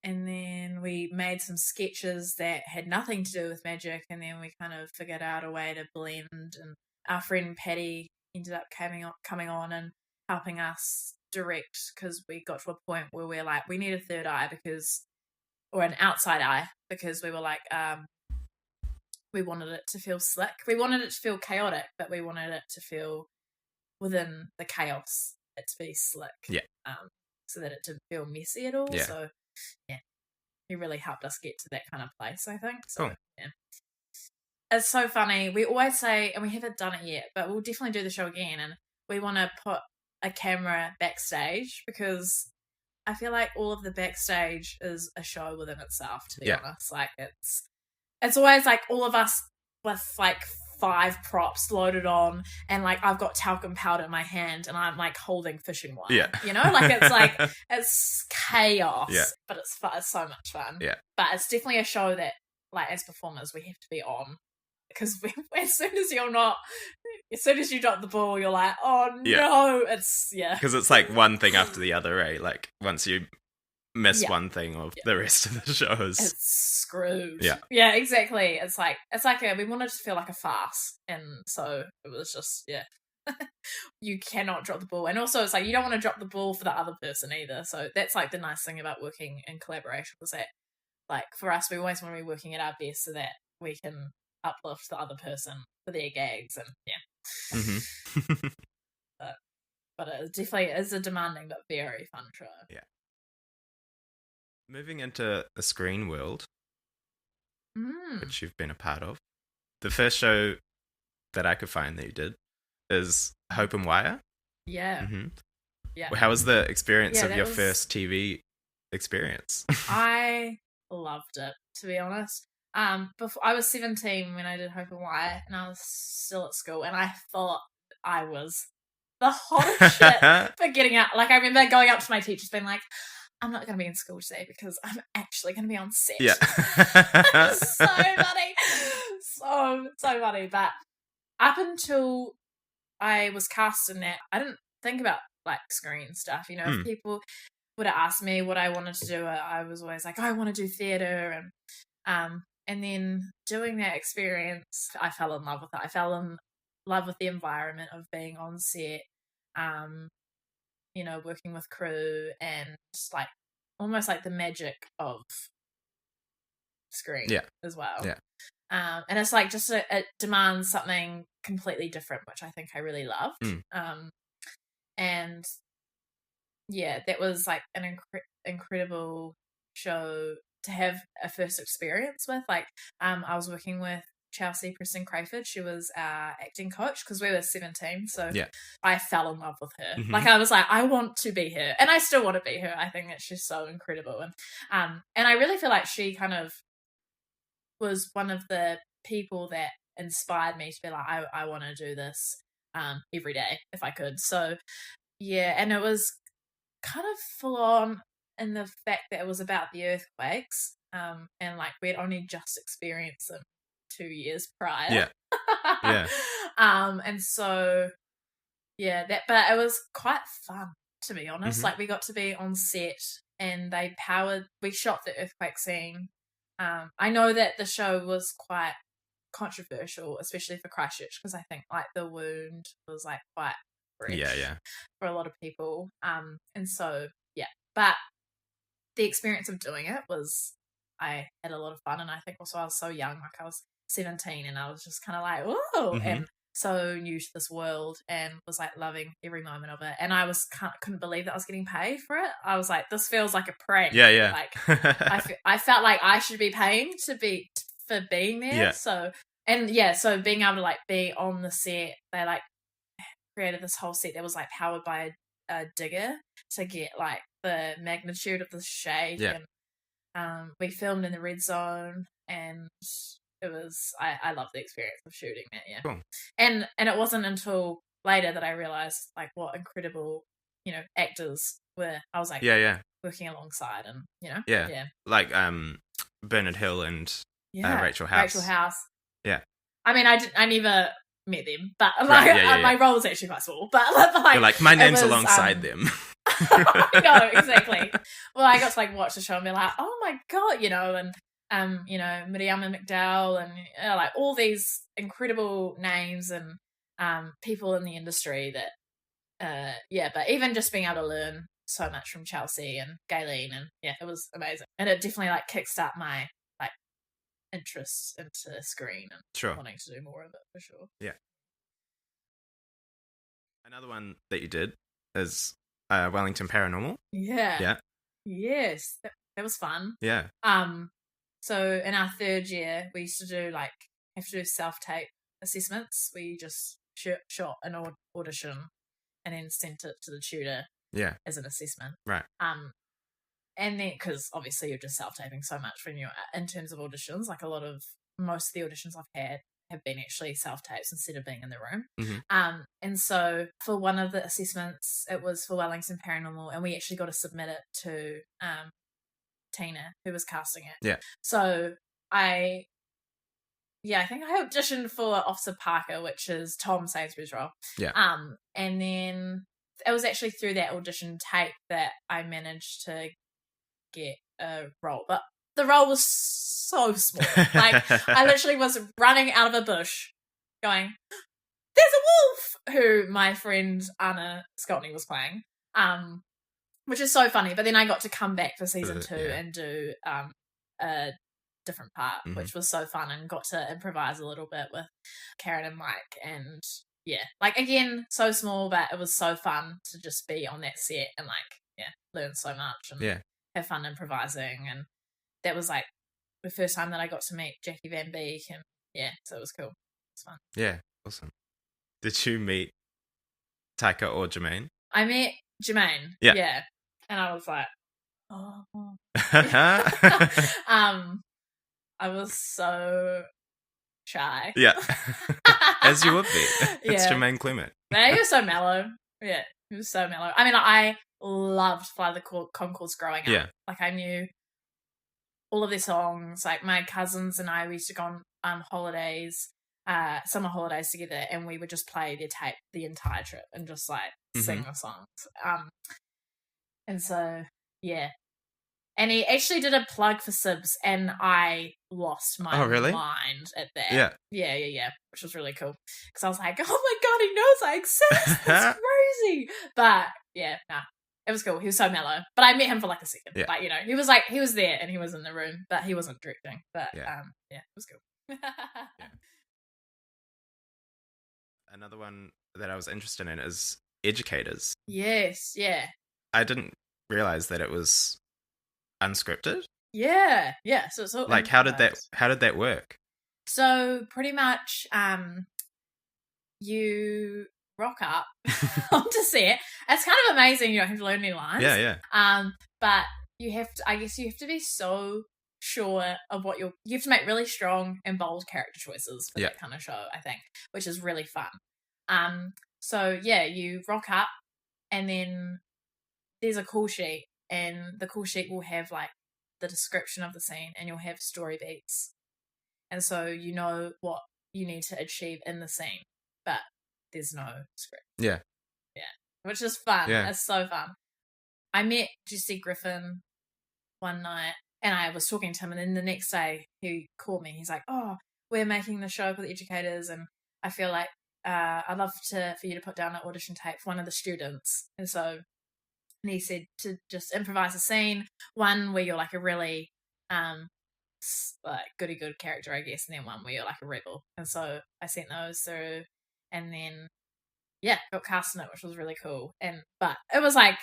and then we made some sketches that had nothing to do with magic, and then we kind of figured out a way to blend. And our friend Patty ended up coming on and helping us direct, because we got to a point where we're like, we need a third eye or an outside eye, because we were like, we wanted it to feel slick. We wanted it to feel chaotic, but we wanted it to feel within the chaos, it to be slick. Yeah. So that it didn't feel messy at all. Yeah. So, yeah. He really helped us get to that kind of place, I think. So, cool. Yeah. It's so funny. We always say, and we haven't done it yet, but we'll definitely do the show again, and we want to put a camera backstage, because I feel like all of the backstage is a show within itself, to be honest. Like, it's always like all of us with like 5 props loaded on, and like I've got talcum powder in my hand and I'm like holding fishing wire. Yeah. You know, like it's chaos. Yeah. But it's so much fun. Yeah. But it's definitely a show that, like, as performers we have to be on, because as soon as you drop the ball, you're like, oh no, it's because it's like one thing after the other, right? Like once you miss one thing, of the rest of the shows, it's screwed. Yeah, exactly. It's like we wanted to feel like a farce, and so it was just you cannot drop the ball, and also it's like you don't want to drop the ball for the other person either. So that's like the nice thing about working in collaboration, was that, like, for us, we always want to be working at our best so that we can uplift the other person for their gags, and Mm-hmm. but it definitely is a demanding but very fun show. Yeah. Moving into the screen world, which you've been a part of, the first show that I could find that you did is Hope and Wire. Yeah. Mm-hmm. Yeah. How was the experience of your was... first TV experience? I loved it, to be honest. Before I was 17 when I did Hope and Wire, and I was still at school, and I thought I was the hottest shit for getting out. Like, I remember going up to my teachers being like, I'm not going to be in school today because I'm actually going to be on set. Yeah. So funny. So funny. But up until I was cast in that, I didn't think about, like, screen stuff. You know, if people would have asked me what I wanted to do, I was always like, I want to do theatre. And then doing that experience, I fell in love with it. I fell in love with the environment of being on set, you know, working with crew, and like almost like the magic of screen as well. Yeah. And it's like just it demands something completely different, which I think I really loved. And yeah, that was like an incredible show to have a first experience with. Like, I was working with Chelsea Preston Crayford. She was our acting coach, because we were 17, so I fell in love with her. Mm-hmm. Like, I was like, I want to be her, and I still want to be her. I think that she's so incredible, and I really feel like she kind of was one of the people that inspired me to be like, I want to do this every day if I could. So yeah, and it was kind of full on in the fact that it was about the earthquakes, and like we had only just experienced them 2 years prior. Yeah. And so yeah, but it was quite fun, to be honest. Mm-hmm. Like, we got to be on set, and we shot the earthquake scene. I know that the show was quite controversial, especially for Christchurch, because I think like the wound was like quite fresh for a lot of people. And so yeah, but the experience of doing it was, I had a lot of fun, and I think also I was so young, like I was 17, and I was just kind of like, whoa, and so new to this world and was like loving every moment of it. And I couldn't believe that I was getting paid for it. I was like, this feels like a prank. Yeah. Like I felt like I should be paying for being there. Yeah. So being able to like be on the set, they like created this whole set that was like powered by a digger to get like the magnitude of the shake. Yeah. And we filmed in the red zone, and it was I loved the experience of shooting it. Yeah. Cool. And it wasn't until later that I realized like what incredible, actors were. I was like working alongside, and yeah. Like Bernard Hill and Rachel House. Yeah. I mean, I never met them, but like my role was actually quite small. But like, you're like, my name's alongside them. No, exactly. Well, I got to like watch the show and be like, oh my god, and Miriam McDowell and like all these incredible names and people in the industry that but even just being able to learn so much from Chelsea and Gayleen, and it was amazing, and it definitely like kickstart my like interest into screen and wanting to do more of it for sure. Yeah. Another one that you did is Wellington Paranormal. Yeah. Yeah. Yes, that was fun. Yeah. So in our third year, we used to have to do self-tape assessments. We just shot an audition and then sent it to the tutor. Yeah. As an assessment. Right. And then because obviously you're just self-taping so much when you're in terms of auditions, like most of the auditions I've had have been actually self-tapes instead of being in the room. Mm-hmm. And so for one of the assessments, it was for Wellington Paranormal, and we actually got to submit it to Tina, who was casting it. Yeah. So I think I auditioned for Officer Parker, which is Tom Sainsbury's role. Yeah. And then it was actually through that audition tape that I managed to get a role, but the role was so small. Like I literally was running out of a bush going, there's a wolf, who my friend Anna Scotney was playing, which is so funny. But then I got to come back for season 2 and do a different part, which was so fun, and got to improvise a little bit with Karen and Mike. And like again, so small, but it was so fun to just be on that set and like learn so much and have fun improvising. And that was like the first time that I got to meet Jackie Van Beek, and so it was cool. It was fun. Yeah, awesome. Did you meet Taika or Jermaine? I met Jermaine. Yeah. And I was like, oh. I was so shy. Yeah. As you would be. It's Jermaine Clement. Man, he was so mellow. Yeah, he was so mellow. I mean, I loved Fly the Conchords growing up. Yeah. Like, I knew all of their songs. Like, my cousins and I, we used to go on holidays, summer holidays together, and we would just play their tape the entire trip and just, like, sing the songs. And so, and he actually did a plug for Sibs, and I lost my mind at that. Yeah. Which was really cool. Because I was like, oh my god, he knows I exist. That's crazy. But, it was cool. He was so mellow. But I met him for like a second. Yeah. Like, he was there and he was in the room, but he wasn't directing. But, it was cool. Another one that I was interested in is Educators. Yes, yeah. I didn't realize that it was unscripted. Yeah. So it's all like how did that work? So pretty much you rock up onto set. It's kind of amazing you don't have to learn any lines. Yeah. But you have to be so sure of what you have to make really strong and bold character choices for that kind of show, I think, which is really fun. So you rock up, and then there's a call sheet, and the call sheet will have like the description of the scene, and you'll have story beats, and so you know what you need to achieve in the scene, but there's no script. Yeah, which is fun. It's so fun. I met Jesse Griffin one night, and I was talking to him, and then the next day he called me. He's like, oh, we're making the show for the Educators, and I feel like I'd love for you to put down an audition tape for one of the students. And so he said to just improvise a scene, one where you're like a really like goody good character, I guess, and then one where you're like a rebel. And so I sent those through, and then got cast in it, which was really cool. But it was like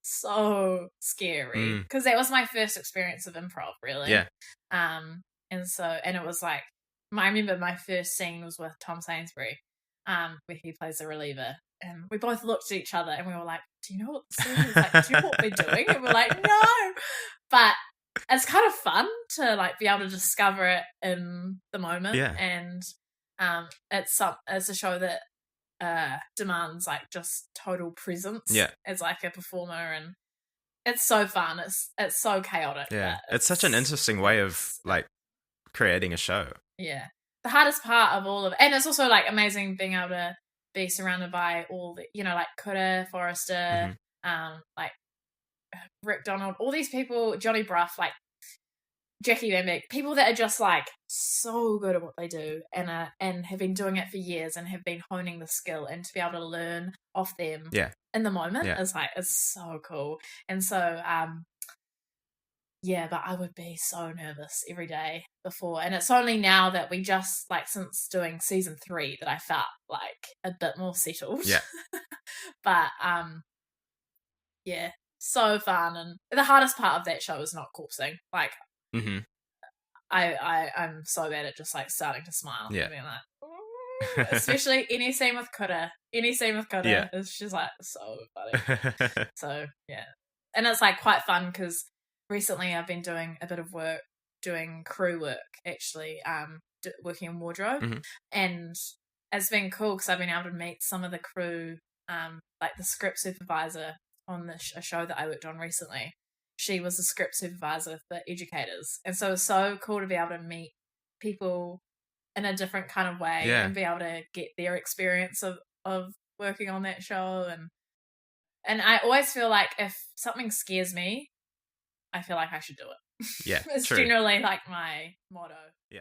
so scary because that was my first experience of improv, really. Yeah. And it was like I remember my first scene was with Tom Sainsbury, where he plays a reliever, and we both looked at each other and we were like, "Do you know what the scene is? Like, do you know what we're doing?" And we're like, "No," but it's kind of fun to like be able to discover it in the moment. Yeah. And it's a show that demands like just total presence as like a performer, and it's so fun. It's so chaotic. Yeah, it's such an interesting way of like creating a show. Yeah, the hardest part of all of it, and it's also like amazing being able to be surrounded by all the, you know, like Coda, Forrester, like Rick Donald, all these people, Johnny Bruff, like Jackie Bambick, people that are just like so good at what they do and have been doing it for years and have been honing the skill, and to be able to learn off them in the moment is like, it's so cool. And so but I would be so nervous every day before, and it's only now that we just like since doing season 3 that I felt like a bit more settled. But so fun. And the hardest part of that show is not corpsing. Like I'm so bad at just like starting to smile and being like, ooh, especially any scene with Coda. It's just like so funny. So and it's like quite fun because recently I've been doing a bit of work, doing crew work actually, working in wardrobe, and it's been cool because I've been able to meet some of the crew, like the script supervisor on a show that I worked on recently. She was a script supervisor for educators, and so it was so cool to be able to meet people in a different kind of way and be able to get their experience of working on that show. And I always feel like if something scares me, I feel like I should do it. Yeah, it's true. generally like my motto. Yeah.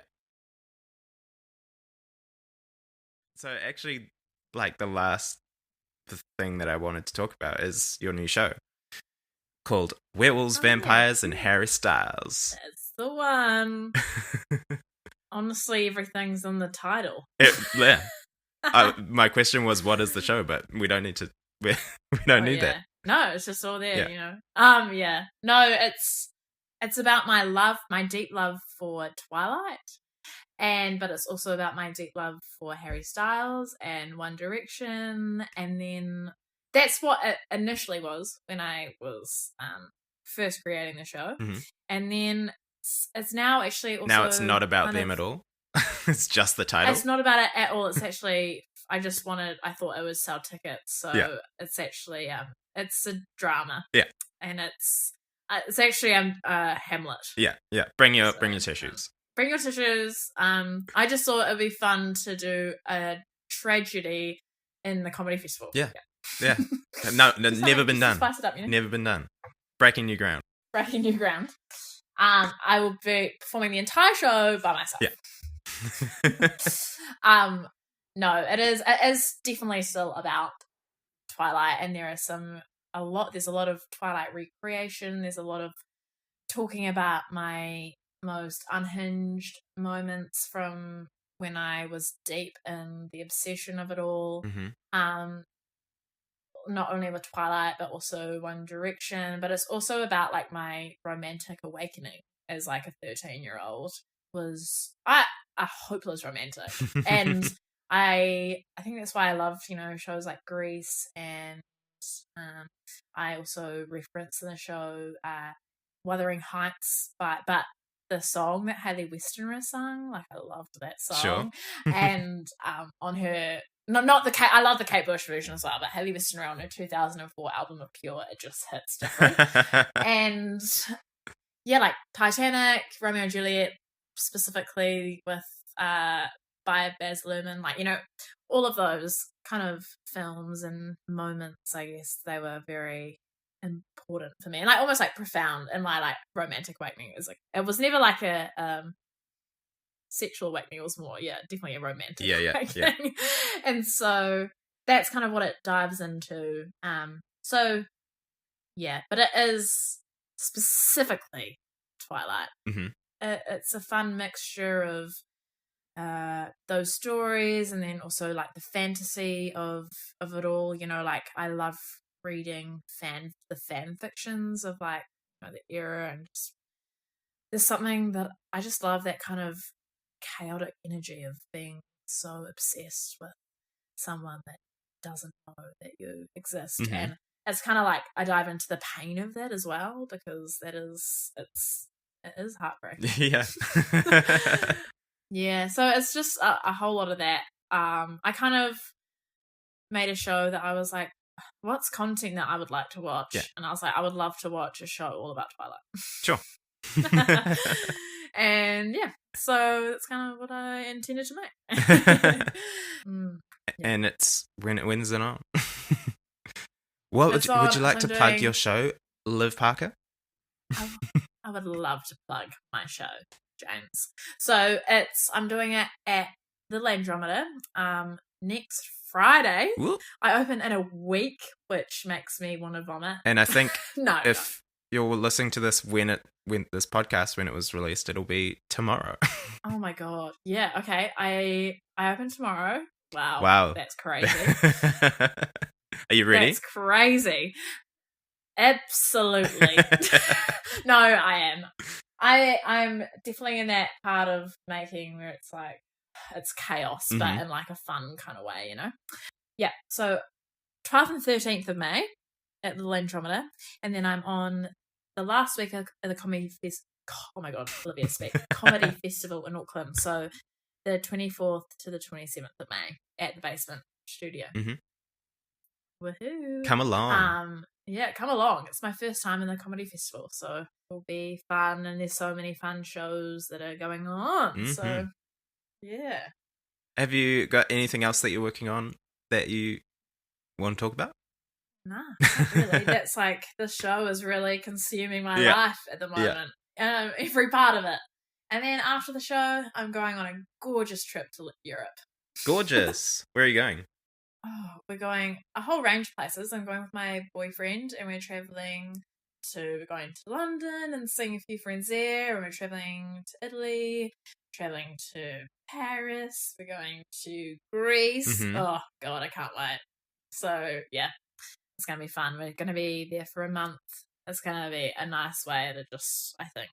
So actually, like the last thing that I wanted to talk about is your new show called Werewolves, Vampires, and Harry Styles. That's the one. Honestly, everything's in the title. My question was, what is the show? But we don't need to. We don't need that. No, it's just all there, you know. No, it's about my deep love for Twilight, but it's also about my deep love for Harry Styles and One Direction, and then that's what it initially was when I was first creating the show, and then it's now actually also now it's not about them at all. It's just the title. It's not about it at all. It's actually I thought it would sell tickets, so it's actually it's a drama. Yeah, and it's actually Hamlet. Yeah. Bring your tissues. Bring your tissues. I just thought it'd be fun to do a tragedy in the comedy festival. Yeah. No, never been done. Spice it up, you know? Never been done. Breaking new ground. I will be performing the entire show by myself. Yeah. No, it is definitely still about Twilight, and there's a lot of Twilight recreation. There's a lot of talking about my most unhinged moments from when I was deep in the obsession of it all. Not only with Twilight, but also One Direction. But it's also about like my romantic awakening as like a 13-year-old. Was a hopeless romantic, and I think that's why I loved, you know, shows like Grease, and I also reference in the show Wuthering Heights, but the song that Hayley Westenra sung, like I loved that song. Sure. And on her not the I love the Kate Bush version as well, but Hayley Westenra on her 2004 album of Pure, it just hits different. And like Titanic, Romeo and Juliet specifically with by Baz Luhrmann, like, you know, all of those kind of films and moments, I guess they were very important for me, and like almost like profound in my like romantic awakening. It was never like a sexual awakening, it was more definitely a romantic awakening. And so that's kind of what it dives into. But it is specifically Twilight. It's a fun mixture of those stories, and then also like the fantasy of it all. Like I love reading the fan fictions of like the era, and just, there's something that I just love, that kind of chaotic energy of being so obsessed with someone that doesn't know that you exist. And it's kind of like I dive into the pain of that as well, because it is heartbreaking. Yeah. Yeah, so it's just a whole lot of that. I kind of made a show that I was like, what's content that I would like to watch? Yeah. And I was like, I would love to watch a show all about Twilight. Sure. And yeah, so that's kind of what I intended to make. And it's when's it on? What would you like to plug your show, Liv Parker? I would love to plug my show, James. So I'm doing it at the Landrometer next Friday. Whoop. I open in a week, which makes me want to vomit. And I think no, if you're listening to this when this podcast when it was released, it'll be tomorrow. Oh my god! Yeah. Okay. I open tomorrow. Wow. That's crazy. Are you ready? That's crazy. Absolutely. No, I am. I'm definitely in that part of making where it's like it's chaos, but in like a fun kind of way, Yeah. So 12th and 13th of May at the Landrometer, and then I'm on the last week of the Comedy Oh my god, Olivia speak. Comedy Festival in Auckland. So the 24th to the 27th of May at the Basement Studio. Woohoo! Come along. Yeah, come along. It's my first time in the comedy festival, so it'll be fun, and there's so many fun shows that are going on. So yeah. Have you got anything else that you're working on that you want to talk about? Nah, not really. That's like, the show is really consuming my life at the moment. Every part of it. And then after the show, I'm going on a gorgeous trip to Europe. Gorgeous. Where are you going? Oh, we're going a whole range of places. I'm going with my boyfriend, and we're going to London and seeing a few friends there, and we're traveling to Italy, traveling to Paris, we're going to Greece. Oh god, I can't wait. So yeah, it's gonna be fun. We're gonna be there for a month. It's gonna be a nice way to just, I think,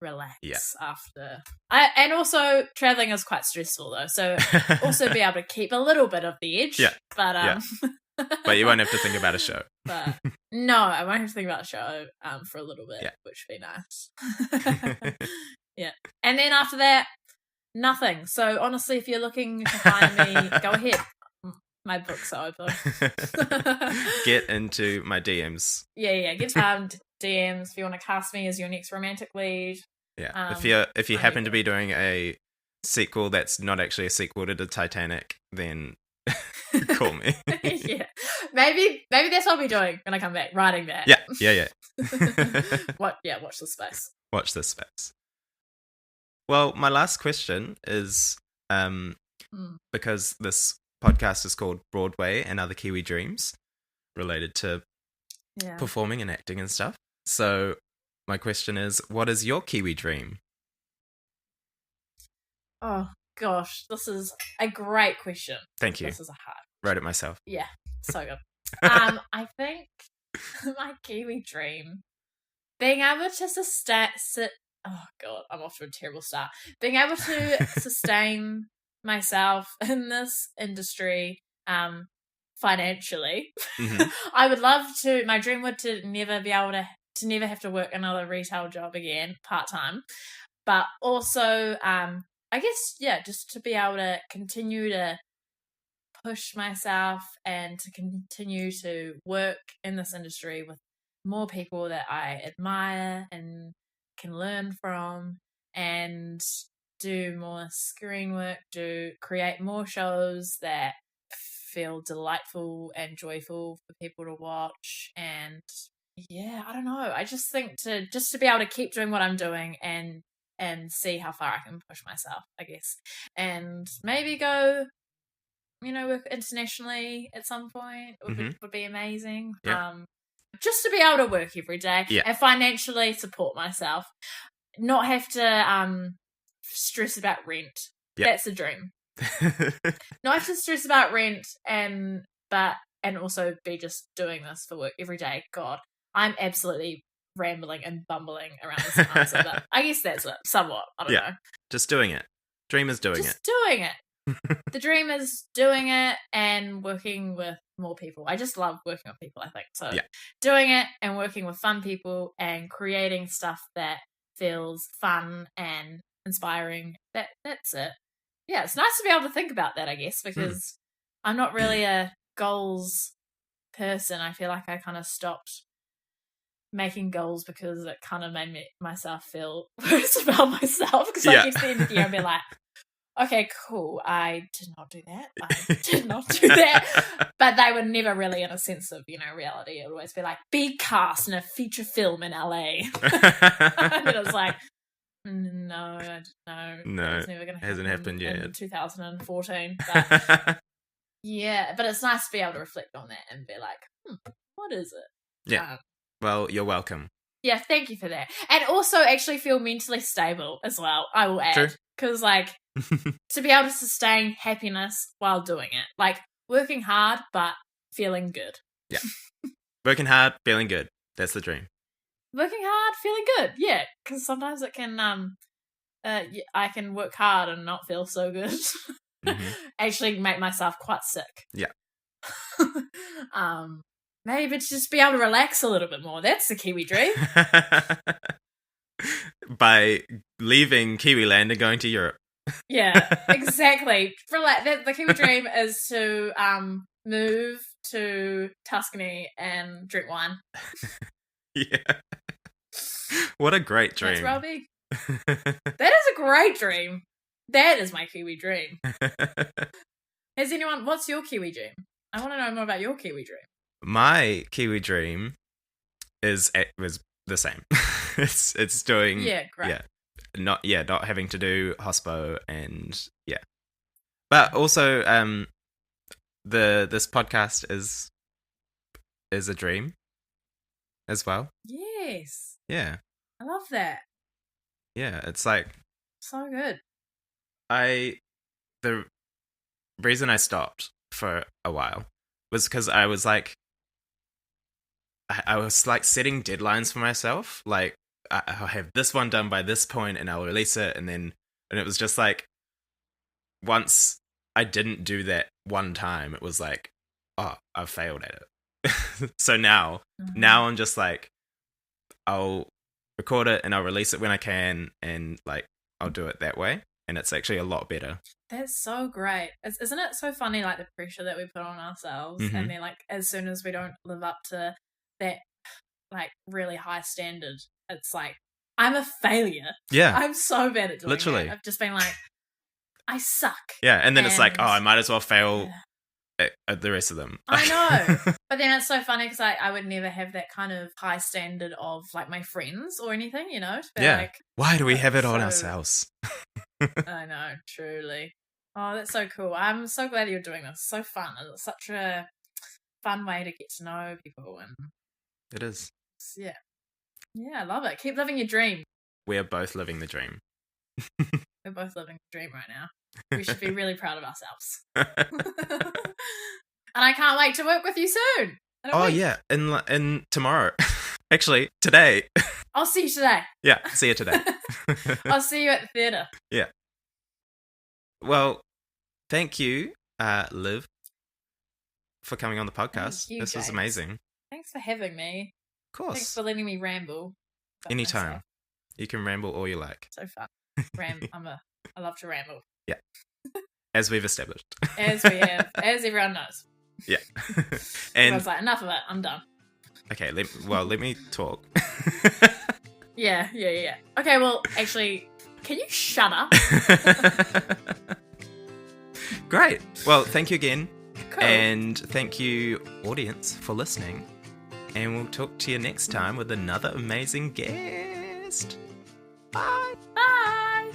relax after. And also traveling is quite stressful though, so also be able to keep a little bit of the edge. But but you won't have to think about a show. But no, I won't have to think about a show for a little bit, which would be nice. Yeah. And then after that, nothing. So honestly, if you're looking to hire me, go ahead. My books are open. Get into my DMs. Yeah. Get to our DMs if you want to cast me as your next romantic lead. Yeah. If you happen to be doing a sequel that's not actually a sequel to the Titanic, then call me. Yeah. Maybe that's what I'll be doing when I come back, writing that. Yeah. Watch this space. Watch this space. Well, my last question is because this podcast is called Broadway and Other Kiwi Dreams, related to performing and acting and stuff. So my question is, what is your Kiwi dream? Oh gosh, this is a great question. Thank you. This is a hard. Wrote it myself. Yeah, so good. I think my Kiwi dream, being able to oh god, I'm off to a terrible start. Being able to sustain myself in this industry financially. I would love to. My dream would to never be able to never have to work another retail job again, part-time, but also I guess just to be able to continue to push myself and to continue to work in this industry with more people that I admire and can learn from, and do more screen work, create more shows that feel delightful and joyful for people to watch. And I don't know, I just think to be able to keep doing what I'm doing and see how far I can push myself, I guess, and maybe go work internationally at some point would be amazing. Just to be able to work every day and financially support myself, not have to stress about rent. Yep. That's a dream. Not have to stress about rent and also be just doing this for work every day. God, I'm absolutely rambling and bumbling around this answer, but I guess that's it, somewhat. I don't know. Just doing it. Dream is doing Just doing it. The dream is doing it and working with more people. I just love working with people, I think. So doing it and working with fun people and creating stuff that feels fun and inspiring. That's it. Yeah, it's nice to be able to think about that, I guess, because I'm not really a goals person. I feel like I kind of stopped making goals because it kind of made myself feel worse about myself, because I keep seeing the year and be like, okay, cool, I did not do that. I did not do that. But they were never really in a sense of, reality. It would always be like, be cast in a feature film in LA. And it was like, no, it's never going to happen. Hasn't happened yet. In 2014. But yeah, but it's nice to be able to reflect on that and be like, what is it? Yeah. Well, you're welcome. Yeah, thank you for that. And also actually feel mentally stable as well, I will add. Because, to be able to sustain happiness while doing it. Like, working hard, but feeling good. Yeah. Working hard, feeling good. That's the dream. Working hard, feeling good. Yeah, because sometimes it can, I can work hard and not feel so good. Actually make myself quite sick. Yeah. Maybe just be able to relax a little bit more. That's the Kiwi dream. By leaving Kiwi land and going to Europe. Yeah, exactly. The Kiwi dream is to move to Tuscany and drink wine. Yeah. What a great dream. That's where I'll be. That is a great dream. That is my Kiwi dream. What's your Kiwi dream? I want to know more about your Kiwi dream. My Kiwi dream was the same. it's doing great. Not having to do hospo and but also this podcast is a dream as well. Yes. Yeah. I love that. Yeah, it's like so good. The reason I stopped for a while was because I was like setting deadlines for myself. Like, I'll have this one done by this point and I'll release it. And it was just like, once I didn't do that one time, it was like, oh, I've failed at it. So now I'm just like, I'll record it and I'll release it when I can. And like, I'll do it that way. And it's actually a lot better. That's so great. Isn't it so funny, like, the pressure that we put on ourselves? And then, like, as soon as we don't live up to that, like, really high standard, it's like, I'm a failure. Yeah. I'm so bad at doing literally. that. I've just been like, I suck. Yeah, and then it's like, oh, I might as well fail at the rest of them. I know. But then it's so funny because I would never have that kind of high standard of, like, my friends or anything, to be like, why do we have it on ourselves? I know, truly. Oh, that's so cool. I'm so glad you're doing this. So fun. It's such a fun way to get to know people. And it is. Yeah. Yeah, I love it. Keep living your dream. We are both living the dream. We're both living the dream right now. We should be really proud of ourselves. And I can't wait to work with you soon. Oh, yeah. And tomorrow. Actually, today. I'll see you today. Yeah, see you today. I'll see you at the theatre. Yeah. Well, thank you, Liv, for coming on the podcast. This was amazing. Thanks for having me. Of course. Thanks for letting me ramble. Anytime. Myself. You can ramble all you like. So fun. I love to ramble. Yeah. As we've established. As we have. As everyone knows. Yeah. And I was like, enough of it. I'm done. Okay, let me talk. Yeah. Okay, well, actually, can you shut up? Great. Well, thank you again. Cool. And thank you, audience, for listening. And we'll talk to you next time with another amazing guest. Bye. Bye.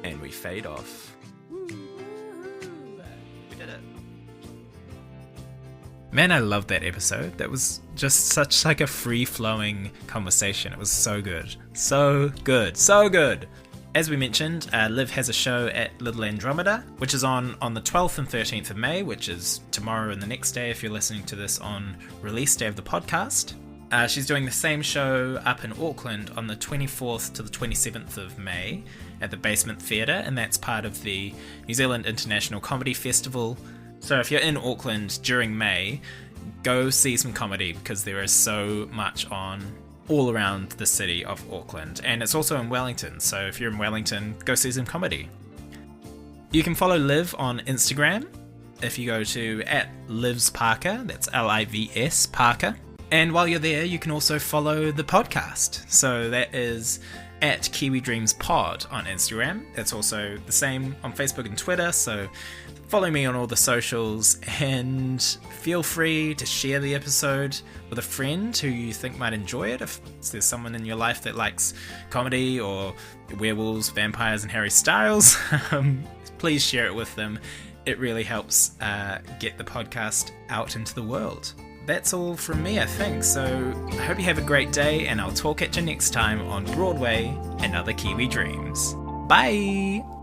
And we fade off. Woo. We did it. Man, I loved that episode. That was just such like a free-flowing conversation. It was so good. So good. So good. As we mentioned, Liv has a show at Little Andromeda, which is on the 12th and 13th of May, which is tomorrow and the next day if you're listening to this on release day of the podcast. She's doing the same show up in Auckland on the 24th to the 27th of May at the Basement Theatre, and that's part of the New Zealand International Comedy Festival. So if you're in Auckland during May, go see some comedy because there is so much on all around the city of Auckland. And it's also in Wellington, so if you're in Wellington, go see some comedy. You can follow Liv on Instagram if you go to @Livs Parker, that's Livs Parker. And while you're there, you can also follow the podcast. So that is @Kiwi Dreams Pod on Instagram. That's also the same on Facebook and Twitter, so follow me on all the socials, and feel free to share the episode with a friend who you think might enjoy it. If there's someone in your life that likes comedy or werewolves, vampires, and Harry Styles, please share it with them. It really helps get the podcast out into the world. That's all from me, I think. So I hope you have a great day, and I'll talk at you next time on Broadway and Other Kiwi Dreams. Bye!